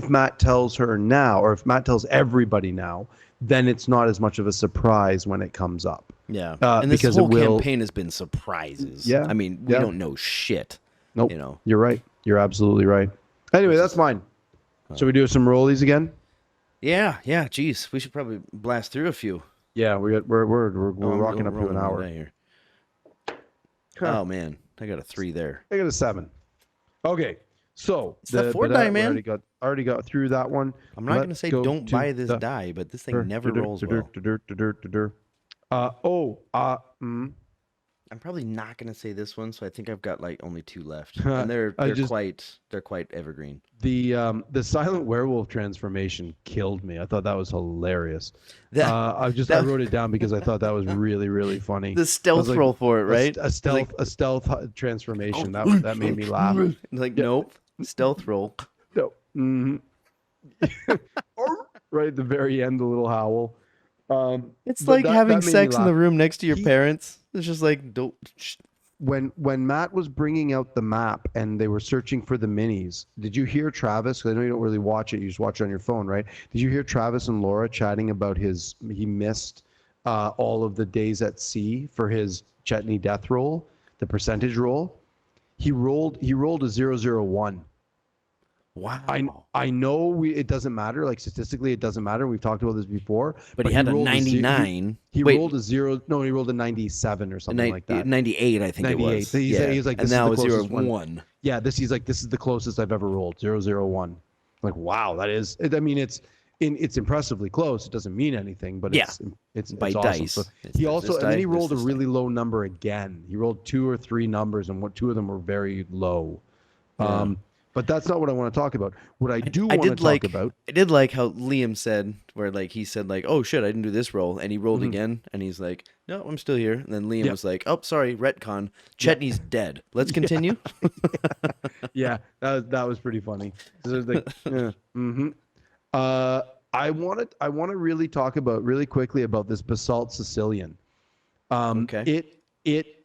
Matt tells her now, or if Matt tells everybody now, then it's not as much of a surprise when it comes up. Yeah, and this Because whole it will. campaign has been surprises. Yeah, I mean, we yeah. don't know shit. Nope. You're right. You're absolutely right. Anyway, that's mine. Should we do some rollies again? Yeah. Geez, we should probably blast through a few. Yeah, we're I'm rocking up to rolling an one hour. day here. Oh man, I got a 3 there. I got a 7. Okay, so It's that 4 die, man. Already got through that one. I'm not gonna say Let's go don't to buy this the- die, but this thing never rolls well. I'm probably not gonna say this one, so I think I've got like only 2 left, and they're quite evergreen. The silent werewolf transformation killed me. I thought that was hilarious. That- I wrote it down because I thought that was really really funny. The stealth like, roll for it, right? A stealth transformation. That made me laugh. Like, nope, stealth roll. No. Mhm. Right at the very end, the little howl. It's but like that having made me sex in the laugh. room next to your parents. It's just like, don't. When Matt was bringing out the map and they were searching for the minis, did you hear Travis? 'Cause I know you don't really watch it; you just watch it on your phone, right? Did you hear Travis and Laura chatting about he missed all of the days at sea for his Chetney death roll, the percentage roll? He rolled a 001. Wow. I know it doesn't matter. Like statistically, it doesn't matter. We've talked about this before. But he had a rolled 99. He Wait, rolled a 0. No, he rolled a 97 or something like that. 98, I think 98. it was. He's like, and this now is it's the closest one. 1. Yeah, he's like, this is the closest I've ever rolled. 001. Like, wow, that is. I mean, it's impressively close. It doesn't mean anything, but it's by awesome. dice. So It's he this also and die, then he this rolled a die. really low number again. He rolled 2 or 3 numbers, and 2 of them were very low. Yeah. But that's not what I want to talk about. What I do want to talk about. I did like how Liam said, where like he said like, oh shit, I didn't do this roll, and he rolled again, and he's like, no, I'm still here. And then Liam was like, oh, sorry, retcon, Chetney's dead. Let's continue. Yeah, that was pretty funny. So it was like, I want to really talk about really quickly about this basalt Sicilian. Okay. It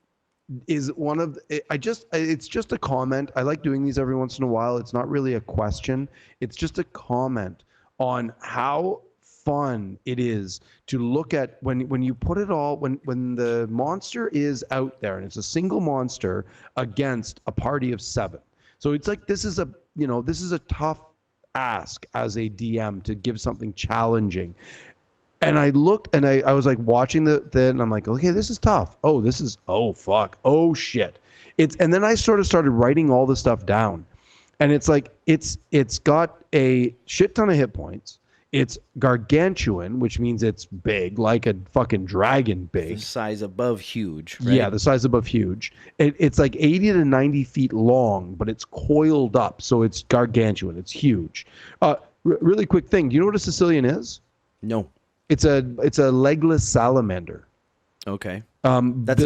is one of it's just a comment. I like doing these every once in a while. It's not really a question. It's just a comment on how fun it is to look at when you put it all when the monster is out there and it's a single monster against a party of 7. So it's like this is a tough ask as a DM to give something challenging. And I looked and I was like watching the and I'm like, okay, this is tough. Oh fuck. Oh shit. And then I sort of started writing all the stuff down. And it's like it's got a shit ton of hit points. It's gargantuan, which means it's big, like a fucking dragon big. The size above huge, right? Yeah, the size above huge. It's like 80 to 90 feet long, but it's coiled up, so it's gargantuan. It's huge. Really quick thing. Do you know what a Sicilian is? No. It's a legless salamander. Okay. That's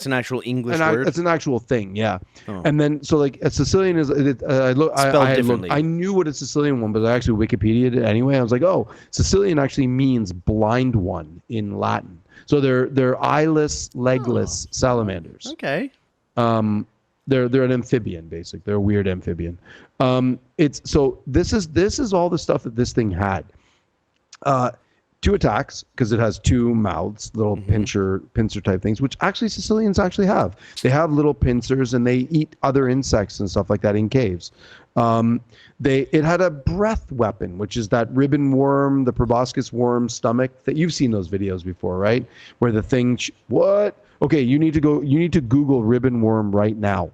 an actual English word. It's an actual thing, yeah. Oh. And then so like a Sicilian is Spelled differently. I knew what a Sicilian one, but I actually Wikipedia'd it anyway. I was like, oh, Sicilian actually means blind one in Latin. So they're eyeless, legless salamanders. Okay. They're an amphibian, basically. They're a weird amphibian. This is all the stuff that this thing had. 2 attacks, because it has 2 mouths, little pincer type things, which actually Sicilians actually have. They have little pincers and they eat other insects and stuff like that in caves. It had a breath weapon, which is that ribbon worm, the proboscis worm stomach that you've seen those videos before, right? Where the thing what? Okay, you need to Google ribbon worm right now.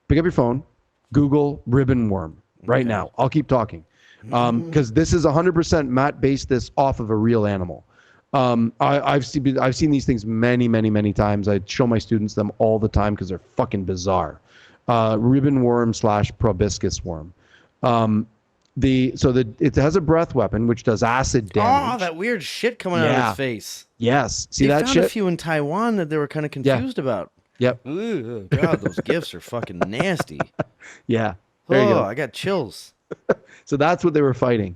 Pick up your phone, Google ribbon worm right now. I'll keep talking. Because this is 100% Matt based this off of a real animal. I've seen these things many times. I show my students them all the time because they're fucking bizarre. Ribbon worm / proboscis worm. It has a breath weapon which does acid damage. Oh, that weird shit coming out of his face. Yes, see they that found shit. A few in Taiwan that they were kind of confused about. Yep. Ooh, God, those gifts are fucking nasty. Yeah. There you go. I got chills. So that's what they were fighting.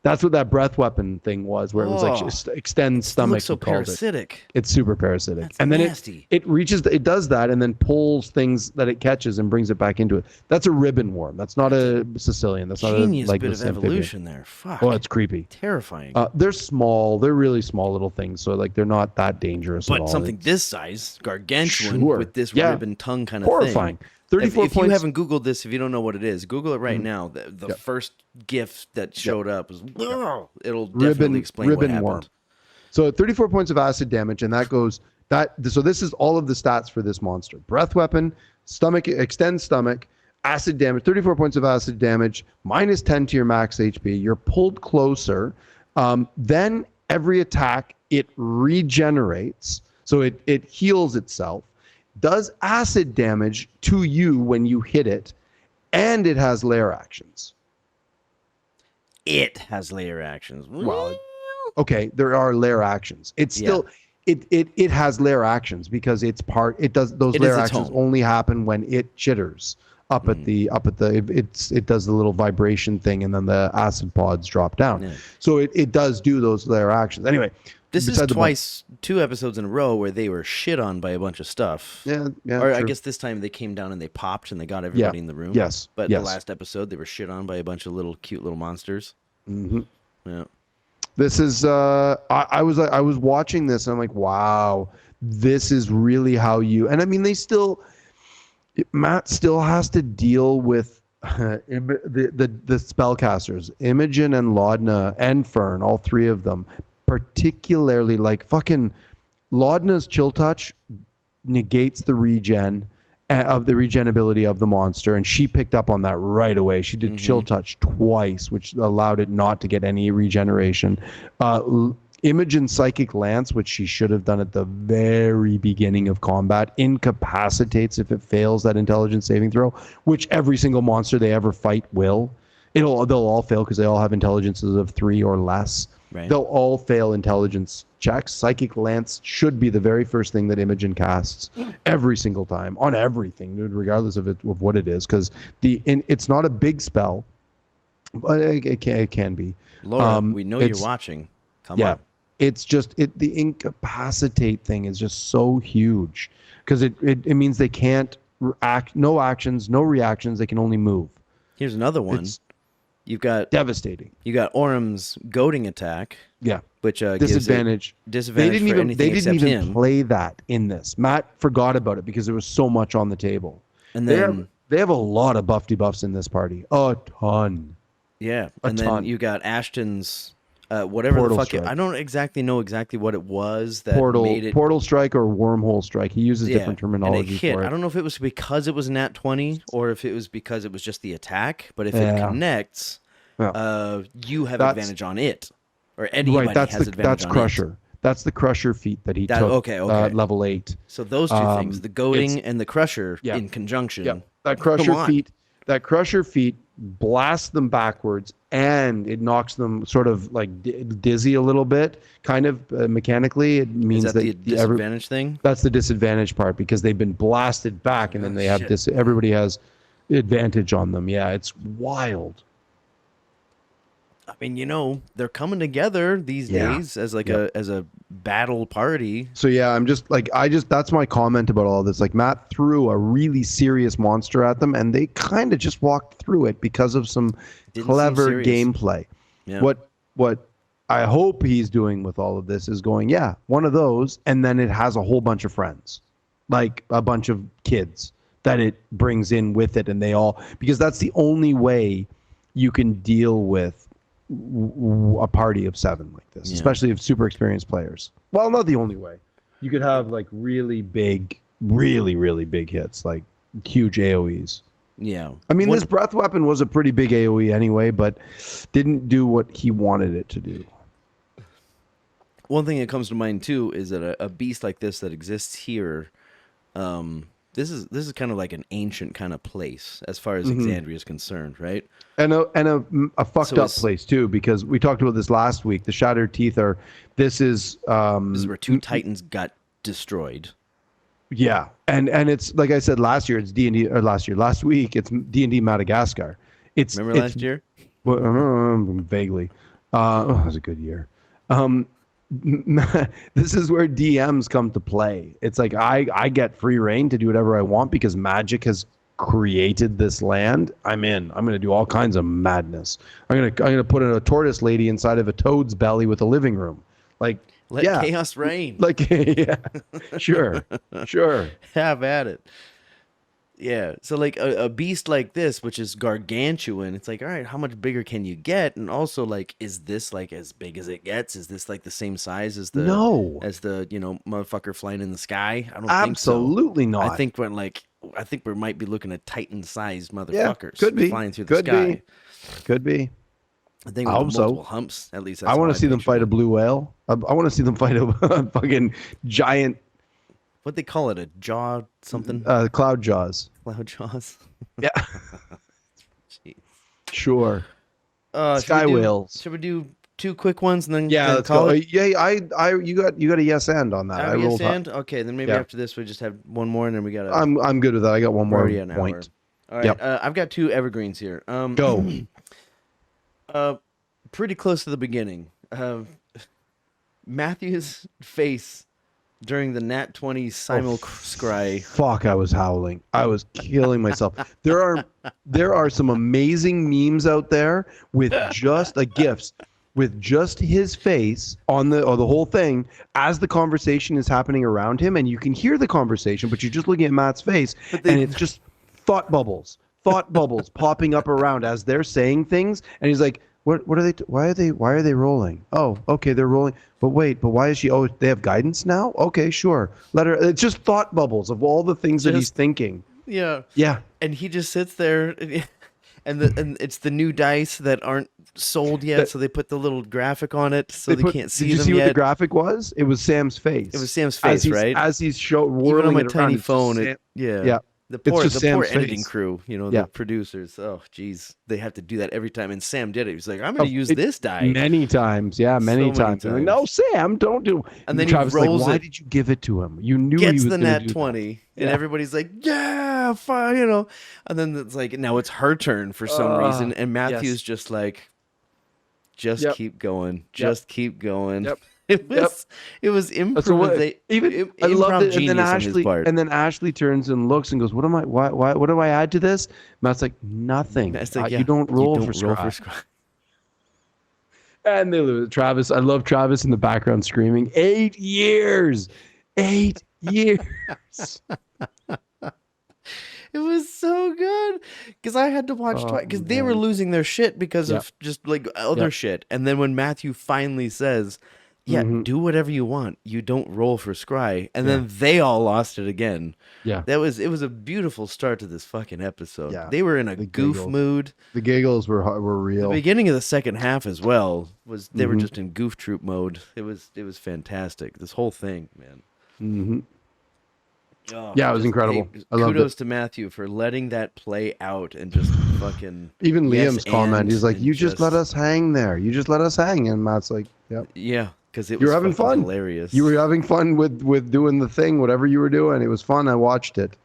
That's what that breath weapon thing was, where it was like extend stomach. It looks so parasitic. It's super parasitic. That's and then nasty. it does that and then pulls things that it catches and brings it back into it. That's a ribbon worm. That's not a Sicilian. That's not a genius like bit of evolution there. Fuck. Oh, it's creepy. Terrifying. They're small. They're really small little things. So like they're not that dangerous at all. But something this size, gargantuan, with this ribbon tongue kind of horrifying. thing. 34 if points. you haven't Googled this, if you don't know what it is, Google it right now. The first GIF that showed up was, it'll definitely explain what happened. Worm. So 34 points of acid damage, and so this is all of the stats for this monster. Breath weapon, stomach, extend stomach, acid damage, 34 points of acid damage, -10 to your max HP. You're pulled closer. Then every attack, it regenerates. So it heals itself. Does acid damage to you when you hit it, and it has lair actions. It has lair actions. Well, okay, there are lair actions. It's still it has lair actions because it does those lair actions only happen when it chitters it does the little vibration thing and then the acid pods drop down. Yeah. So it does do those lair actions. Anyway, this is 2 episodes in a row where they were shit on by a bunch of stuff. Yeah. Or true. I guess this time they came down and they popped and they got everybody in the room. Yes. But the last episode they were shit on by a bunch of cute little monsters. Mm-hmm. Yeah. This is I was watching this and I'm like, wow, this is really how you. And I mean, Matt still has to deal with the spellcasters, Imogen and Laudna and Fern, all 3 of them. Particularly like fucking Laudna's chill touch negates the regen of the regenability of the monster, and she picked up on that right away. She did chill touch twice, which allowed it not to get any regeneration. Imogen's psychic lance, which she should have done at the very beginning of combat, incapacitates if it fails that intelligence saving throw, which every single monster they ever fight will. They'll all fail because they all have intelligences of 3 or less. Right. They'll all fail intelligence checks. Psychic Lance should be the very first thing that Imogen casts every single time on everything, dude, regardless of what it is, because it's not a big spell, but it can be. Laura, we know you're watching. Come on. It's just the incapacitate thing is just so huge because it means they can't act, no actions, no reactions. They can only move. Here's another one. You've got devastating. You got Orum's goading attack. Yeah, which disadvantage. Disadvantage for anything They didn't even him. play that in this. Matt forgot about it because there was so much on the table. And then They have a lot of buff debuffs in this party. A ton. Yeah, A and then ton. you got Ashton's whatever the Portal fuck strike. I don't exactly know exactly what it was that made it. Portal strike or wormhole strike. He uses Yeah, different and it terminology hit. for I it. don't know if it was because it was nat 20 or if it was because it was just the attack. But if it Yeah. connects, Yeah. you have That's advantage on it, or right. anybody has advantage That's on it. Crusher. That's the Crusher feat that he That took okay. level 8. So those two things, the goading It's and the crusher yeah. in conjunction. Yeah. That Come Crusher on. feat, blasts them backwards, and it knocks them sort of like dizzy a little bit, kind of mechanically. It Is means that the disadvantage thing? that's the disadvantage part because they've been blasted back, and then they have shit. everybody has advantage on them. Yeah, it's wild. I mean, they're coming together these days as like a battle party. So yeah, that's my comment about all this. Like Matt threw a really serious monster at them, and they kind of just walked through it because of some Didn't clever seem serious. gameplay. Yeah. What I hope he's doing with all of this is going, yeah, one of those, and then it has a whole bunch of friends, like a bunch of kids that it brings in with it, and they all, because that's the only way you can deal with a party of 7 like this, especially of super experienced players. Well, not the only way. You could have like really big hits, like huge AoEs. Yeah. I mean, this breath weapon was a pretty big AoE anyway, but didn't do what he wanted it to do. One thing that comes to mind too is that a beast like this that exists here, this is kind of like an ancient kind of place as far as Exandria is concerned, right? And a fucked up place too, because we talked about this last week. The Shattered Teeth are. This is where 2 titans got destroyed. Yeah, and it's like I said last year. It's D&D or last week. It's D&D Madagascar. Remember last year? Well, vaguely. It was a good year. This is where DMs come to play. It's like I get free reign to do whatever I want because Magic has created this land. I'm in. I'm gonna do all kinds of madness. I'm gonna put a tortoise lady inside of a toad's belly with a living room. Like Let chaos reign. Like yeah, sure. Have at it. Yeah. So like a beast like this, which is gargantuan, it's like, all right, how much bigger can you get? And also like, is this like as big as it gets? Is this like the same size as the motherfucker flying in the sky? I don't think so. Absolutely not. I think we might be looking at Titan-sized motherfuckers could be. flying through the sky. Could be. I think with multiple humps, at least. I want to see them fight a blue whale. I want to see them fight a fucking giant. What they call it, a jaw something? Cloud jaws. Cloud jaws. Yeah. Jeez. Sure. Sky whales. Should we do 2 quick ones and then let's call go. it? You got a yes and on that. I yes and? Okay, then maybe after this we just have one more and then we got. I'm good with that. I got one more point. All right. I've got 2 evergreens here. Go. Pretty close to the beginning. Matthew's face during the Nat 20 simul-scry. Fuck, I was howling. I was killing myself. There are some amazing memes out there with just GIFs with just his face on the whole thing as the conversation is happening around him, and you can hear the conversation, but you're just looking at Matt's face, and it's just thought bubbles popping up around as they're saying things, and he's like, What are they? Why are they rolling? Oh, okay, they're rolling. But wait, why is she? Oh, they have guidance now. Okay, sure. Let her. It's just thought bubbles of all the things that he's thinking. Yeah. Yeah. And he just sits there, and it's the new dice that aren't sold yet, so they put the little graphic on it, so they can't see them yet. Did you see what the graphic was? It was Sam's face. It was Sam's face, right? As he's whirling even on my it tiny around, phone. Yeah. The poor Sam's editing face. crew, the producers. Oh, geez, they have to do that every time. And Sam did it. He was like, "I'm going to use this die." Many times, many times. Like, no, Sam, don't do. And then Travis he rolls like, why it. did you give it to him? You knew Gets he was the going nat to do 20, and everybody's like, "Yeah, fine," And then it's like, now it's her turn for some reason, and Matthew's just like, "Just keep going, just keep going." Yep. It was improv. I loved it. And then Ashley turns and looks and goes, "What am I? Why? What do I add to this?" Matt's like, "Nothing. Matt's like, you don't roll for scry." And they lose. Travis, I love Travis in the background screaming, 8 years, 8 years. It was so good because I had to watch twice because they were losing their shit because Yep. of just like other shit. And then when Matthew finally says, "Yeah, do whatever you want. You don't roll for scry," and then they all lost it again. Yeah. It was a beautiful start to this fucking episode. Yeah. They were in a The goof giggles. mood. The giggles were The real. beginning of the second half as well was they were just in goof troop mode. It was fantastic. This whole thing, man. Mm-hmm. Oh, Yeah, it was incredible. I loved kudos it. to Matthew for letting that play out and just fucking Even yes Liam's comment, and, he's like, and "You just let us hang there. You just let us hang." And Matt's like, "Yep." Yeah, because it You was were having fucking fun. hilarious. You were having fun with doing the thing, whatever you were doing. It was fun. I watched it.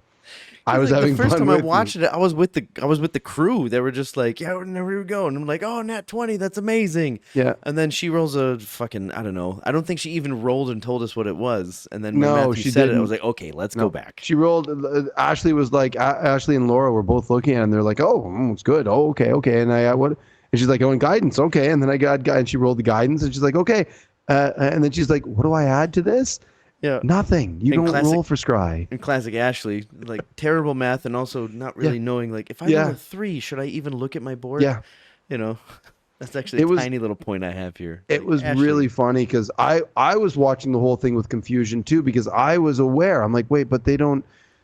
I was like, having the first fun time I with watched it, I was with the crew. They were just like, "Yeah, here we go," and I'm like, "Oh, nat 20, that's amazing." Yeah. And then she rolls a fucking, I don't know. I don't think she even rolled and told us what it was. And then when No, Matthew she said it, I didn't. was like, "Okay, let's go back." She rolled. Ashley was like, Ashley and Laura were both looking at it, and they're like, "Oh, it's good. Oh, okay." And I what? And she's like, "Oh, and guidance. Okay." And then I got guidance. She rolled the guidance, and she's like, "Okay." And then she's like, "What do I add to this?" Yeah. Nothing. You In don't classic- roll for scry. In classic Ashley, like terrible math and also not really knowing, like, if I roll a 3, should I even look at my board? Yeah. You know, that's actually a tiny little point I have here. It Like, was Ashley, really funny because I was watching the whole thing with confusion too because I was aware. I'm like, wait, but they don't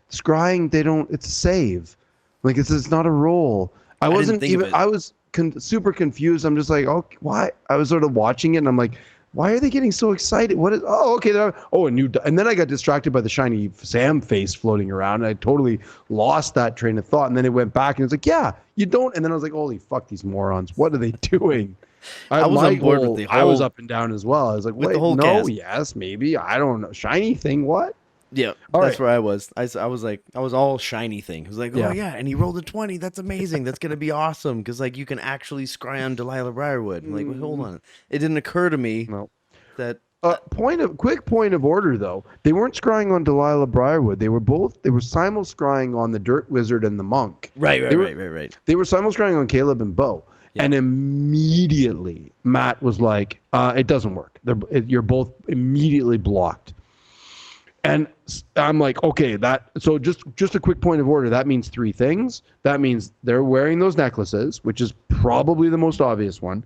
scrying. They don't. It's a save. Like it's not a roll. I didn't wasn't think of even. it. I was super confused. I'm just like, oh, why? I was sort of watching it and I'm like, why are they getting so excited? What is? Oh, okay. Oh, a new. And then I got distracted by the shiny Sam face floating around. And I totally lost that train of thought. And then it went back and it's like, yeah, you don't. And then I was like, holy fuck, these morons. What are they doing? I was on board with the I was whole- up and down as well. I was like, with the wait, whole no, cast. yes, maybe. I don't know. Shiny thing, what? Yeah, All that's right. where I was. I was like, I was all shiny thing. I was like, oh Yeah. yeah, and he rolled a 20. That's amazing. That's gonna be awesome because like you can actually scry on Delilah Briarwood. I'm like, well, hold on. It didn't occur to me No. that Quick point of order though. They weren't scrying on Delilah Briarwood. They were simul scrying on the Dirt Wizard and the Monk. right. They were simul scrying on Caleb and Bo. Yeah. And immediately Matt was like, it doesn't work. You're both immediately blocked. And I'm like, okay, so just a quick point of order. That means 3 things. That means they're wearing those necklaces, which is probably the most obvious one.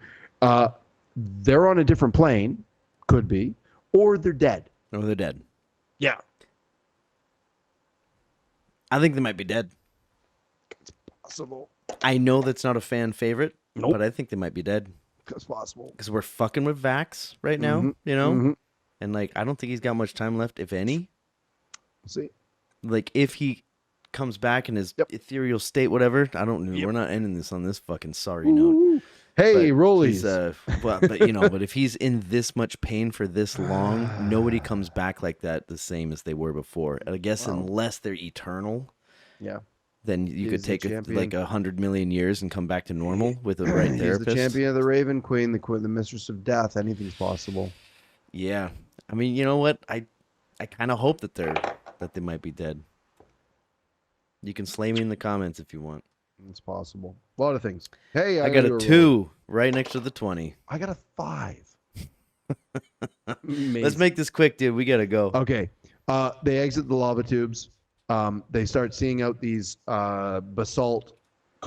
They're on a different plane, could be, or they're dead. No, they're dead. Yeah. I think they might be dead. It's possible. I know that's not a fan favorite, Nope. but I think they might be dead It's possible. because we're fucking with Vax right now, you know. And like, I don't think he's got much time left, if any. We'll see. Like, if he comes back in his ethereal state, whatever. I don't know. We're not ending this on this fucking sorry note. Hey, But rollies. but you know, but if he's in this much pain for this long, nobody comes back like that the same as they were before. And I guess unless they're eternal, Yeah. then you could the take champion. like 100 million years and come back to normal with the right He's therapist. the champion of the Raven Queen, the mistress of death. Anything's possible. Yeah, I mean, you know what? I kind of hope that they might be dead. You can slay me in the comments if you want. It's possible. A lot of things. Hey, I got do a roll. 2 right next to the 20. I got a 5. Let's Amazing. make this quick, dude. We gotta go. Okay. They exit the lava tubes. They start seeing out these basalt.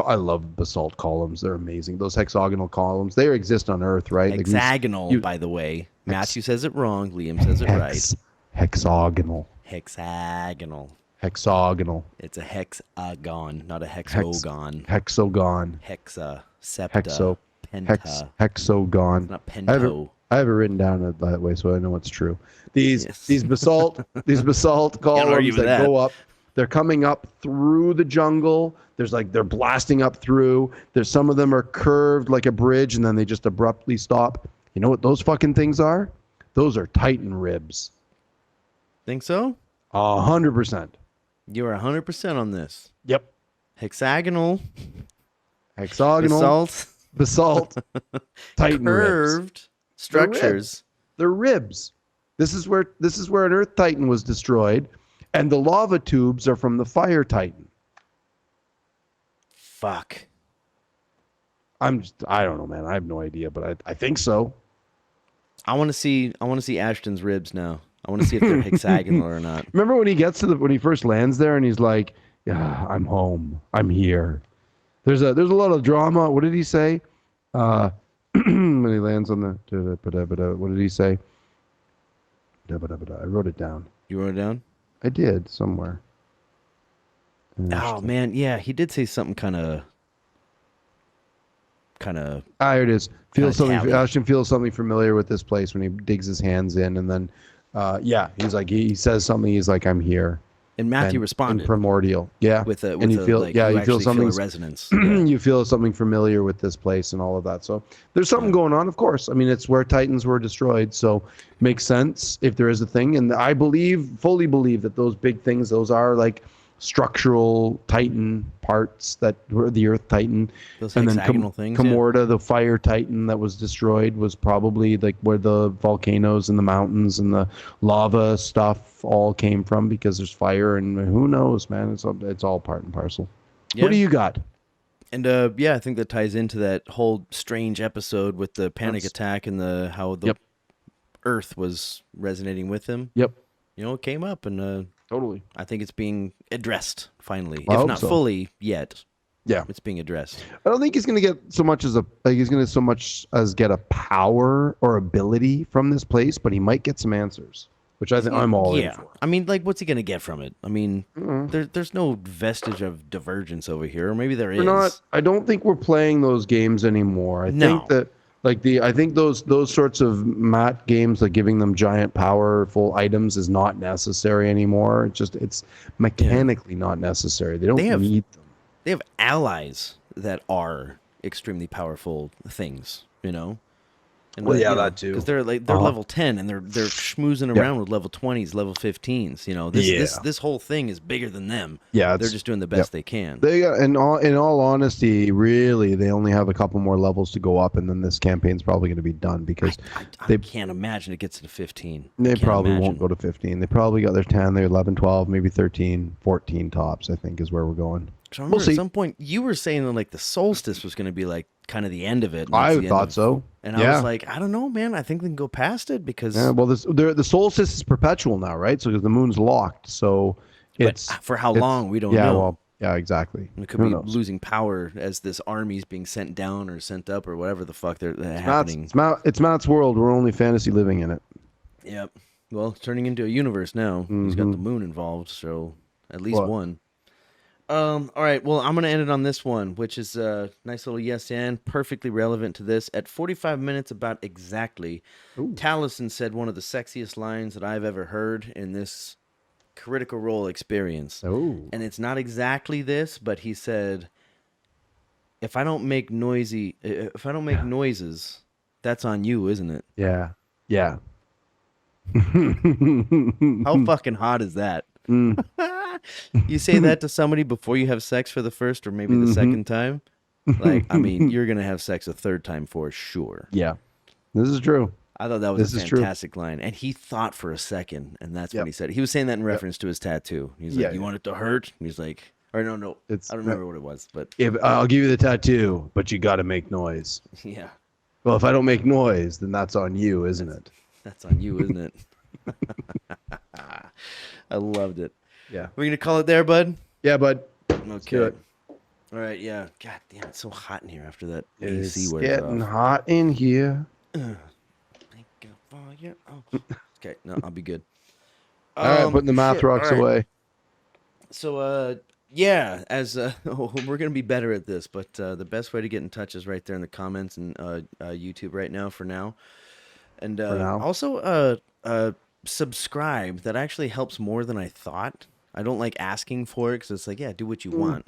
I love basalt columns. They're amazing. Those hexagonal columns. They exist on Earth, right? Like these- Hexagonal, by the way. Matthew says it wrong. Liam says it right. Hexagonal. Hexagonal. Hexagonal. It's a hexagon, not a hexagon. Hexagon. Hexa, septa, Hexo. penta. Hexagon. Not I have, it, pento. I have it written down that way, so I know it's true. These Yes. these basalt argue columns with that that. go up. They're coming up through the jungle. They're blasting up through. There's some of them are curved like a bridge, and then they just abruptly stop. You know what those fucking things are? Those are Titan ribs. Think so? 100%. You're 100% on this. Yep. Hexagonal, Hexagonal. basalt, Basalt. Titan ribs. curved structures. They're ribs. This is where an Earth Titan was destroyed, and the lava tubes are from the Fire Titan. Fuck. I don't know, man. I have no idea, but I think so. I want to see Ashton's ribs now. I want to see if they're hexagonal or not. Remember when he gets when he first lands there and he's like, Yeah, I'm home. I'm here. There's a lot of drama. What did he say? When he lands on the what did he say? I wrote it down. You wrote it down? I did somewhere. Oh man, yeah, he did say something kind of Here it is. kind Feel of something. tally. Ashton feels something familiar with this place when he digs his hands in, and then, yeah, he's like he says something. He's like, I'm here, And Matthew and responded primordial. Yeah, with a and you feel like you you feel actually feel something. a resonance. Yeah. You feel something familiar with this place and all of that. So there's something Yeah. going on, of course. I mean, it's where Titans were destroyed, so makes sense if there is a thing. And I fully believe that those big things, those are like structural Titan parts that were the Earth Titan, Those and then hexagonal things. Yeah. Comorta, the Fire Titan that was destroyed, was probably like where the volcanoes and the mountains and the lava stuff all came from because there's fire, and who knows, man? It's all part and parcel. Yeah. What do you got? And yeah, I think that ties into that whole strange episode with the panic attack and how the Yep. Earth was resonating with him. Yep. You know, it came up, and Totally. I think it's being addressed finally, I if hope not so. fully yet. Yeah. It's being addressed. I don't think he's going to get so much as get a power or ability from this place, but he might get some answers, which I think I'm all in for. I mean, like, what's he gonna get from it? I mean, there's no vestige of divergence over here, or maybe there is. We're not. I don't think we're playing those games anymore. I think that I think those sorts of mat games, like giving them giant powerful items, is not necessary anymore. It's mechanically not necessary. They don't need them. They have allies that are extremely powerful things, you know. And that too. Because they're level 10 and they're schmoozing around with level 20s, level 15s. You know, this whole thing is bigger than them. Yeah, they're just doing the best they can. They got, in all honesty, really, they only have a couple more levels to go up, and then this campaign's probably going to be done because I can't imagine it gets to 15. They probably won't go to 15. They probably got their 10, their 11, 12, maybe 13, 14 tops, I think, is where we're going. So I remember at some point you were saying that like the solstice was going to be like kind of the end of it. I thought so. And I was like, I don't know, man. I think they can go past it because the solstice is perpetual now, right? So because the moon's locked, so it's for how long we don't know. Yeah, well, yeah, exactly. And it could be losing power as this army's being sent down or sent up or whatever the fuck they're happening. It's Matt's world. We're only fantasy living in it. Yep. Well, it's turning into a universe now. He's got the moon involved, so at least one. All right, well, I'm going to end it on this one, which is a nice little yes and, perfectly relevant to this. At 45 minutes, about exactly, Taliesin said one of the sexiest lines that I've ever heard in this Critical Role experience. And it's not exactly this, but he said, if I don't make noises, that's on you, isn't it? Yeah. Yeah. How fucking hot is that? You say that to somebody before you have sex for the first or maybe the second time? Like, I mean, you're going to have sex a third time for sure. Yeah. This is true. I thought that was a fantastic line. And he thought for a second, and that's when he said it. He was saying that in reference to his tattoo. He's like, you want it to hurt? And he's like, or no. I don't remember what it was. But I'll give you the tattoo, but you got to make noise. Yeah. Well, if I don't make noise, then that's on you, isn't it? That's on you, isn't it? I loved it. Yeah. We're going to call it there, bud? Yeah, bud. Okay. All right, yeah. God damn, it's so hot in here after that AC wears off. It's getting hot in here. Okay, no, I'll be good. All right, putting the math rocks away. So, yeah, as we're going to be better at this, but the best way to get in touch is right there in the comments and YouTube right now for now. And also subscribe. That actually helps more than I thought. I don't like asking for it because it's like, yeah, do what you want.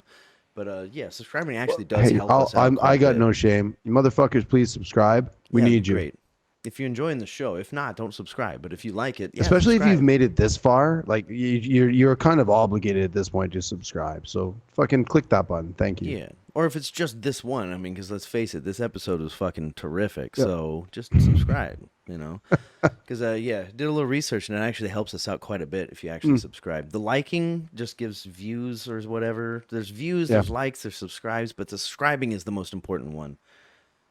But yeah, subscribing actually does help us out. I got no shame. You motherfuckers, please subscribe. We need you. Great. If you're enjoying the show, if not, don't subscribe. But if you like it, especially subscribe. if you've made it this far, like you're kind of obligated at this point to subscribe. So fucking click that button. Thank you. Yeah. Or if it's just this one, I mean, because let's face it, this episode was fucking terrific. Yeah. So just subscribe, you know. Because did a little research and it actually helps us out quite a bit if you actually subscribe. The liking just gives views or whatever. There's views, there's likes, there's subscribes, but the subscribing is the most important one.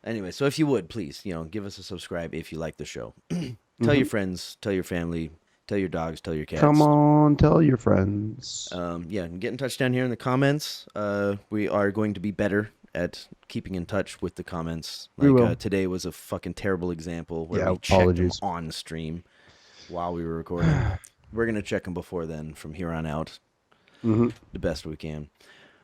Anyway, so if you would, please, give us a subscribe if you like the show. Tell your friends, tell your family, Tell your dogs, tell your cats. Come on, tell your friends. Yeah, get in touch down here in the comments. We are going to be better at keeping in touch with the comments. We will. Today was a fucking terrible example where we apologies. checked them on stream while we were recording. We're going to check them before then from here on out. Mm-hmm. The best we can.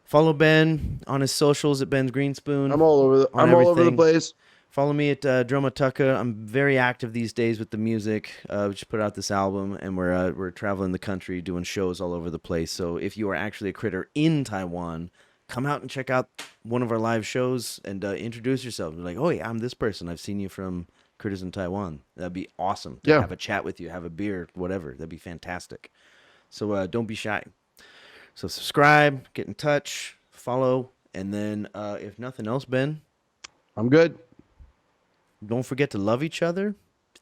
Follow Ben on his socials at Bengreenspoon. I'm all over the place. Follow me at drummatucka. I'm very active these days with the music. We just put out this album, and we're traveling the country doing shows all over the place. So if you are actually a critter in Taiwan, come out and check out one of our live shows and introduce yourself. Be like, oh yeah, I'm this person. I've seen you from Critters in Taiwan. That'd be awesome to have a chat with you, have a beer, whatever. That'd be fantastic. So don't be shy. So subscribe, get in touch, follow, and then if nothing else, Ben, I'm good. Don't forget to love each other.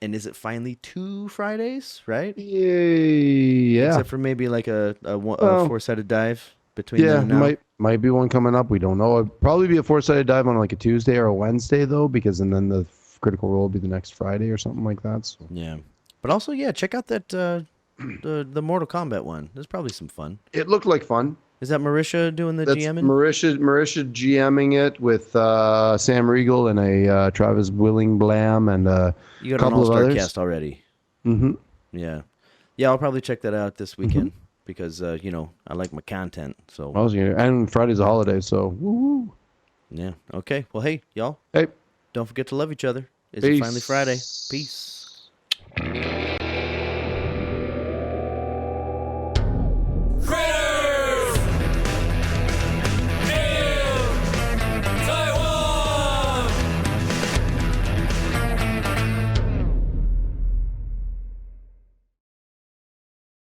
And is it finally 2 Fridays, right? Yeah. Except for maybe like a 4-sided dive between them now. Might be one coming up. We don't know. It'd probably be a 4-sided dive on like a Tuesday or a Wednesday though, because and then the Critical Role will be the next Friday or something like that. So. Yeah. But also, check out that the Mortal Kombat one. There's probably some fun. It looked like fun. Is that Marisha doing the GMing? Marisha GMing it with Sam Riegel and a Travis Willingblam and a you got couple an all-star of others. Cast already. Mm-hmm. Yeah. Yeah, I'll probably check that out this weekend because, I like my content. So. And Friday's a holiday, so woo-hoo. Yeah. Okay. Well, hey, y'all. Hey. Don't forget to love each other. It's finally Friday. Peace.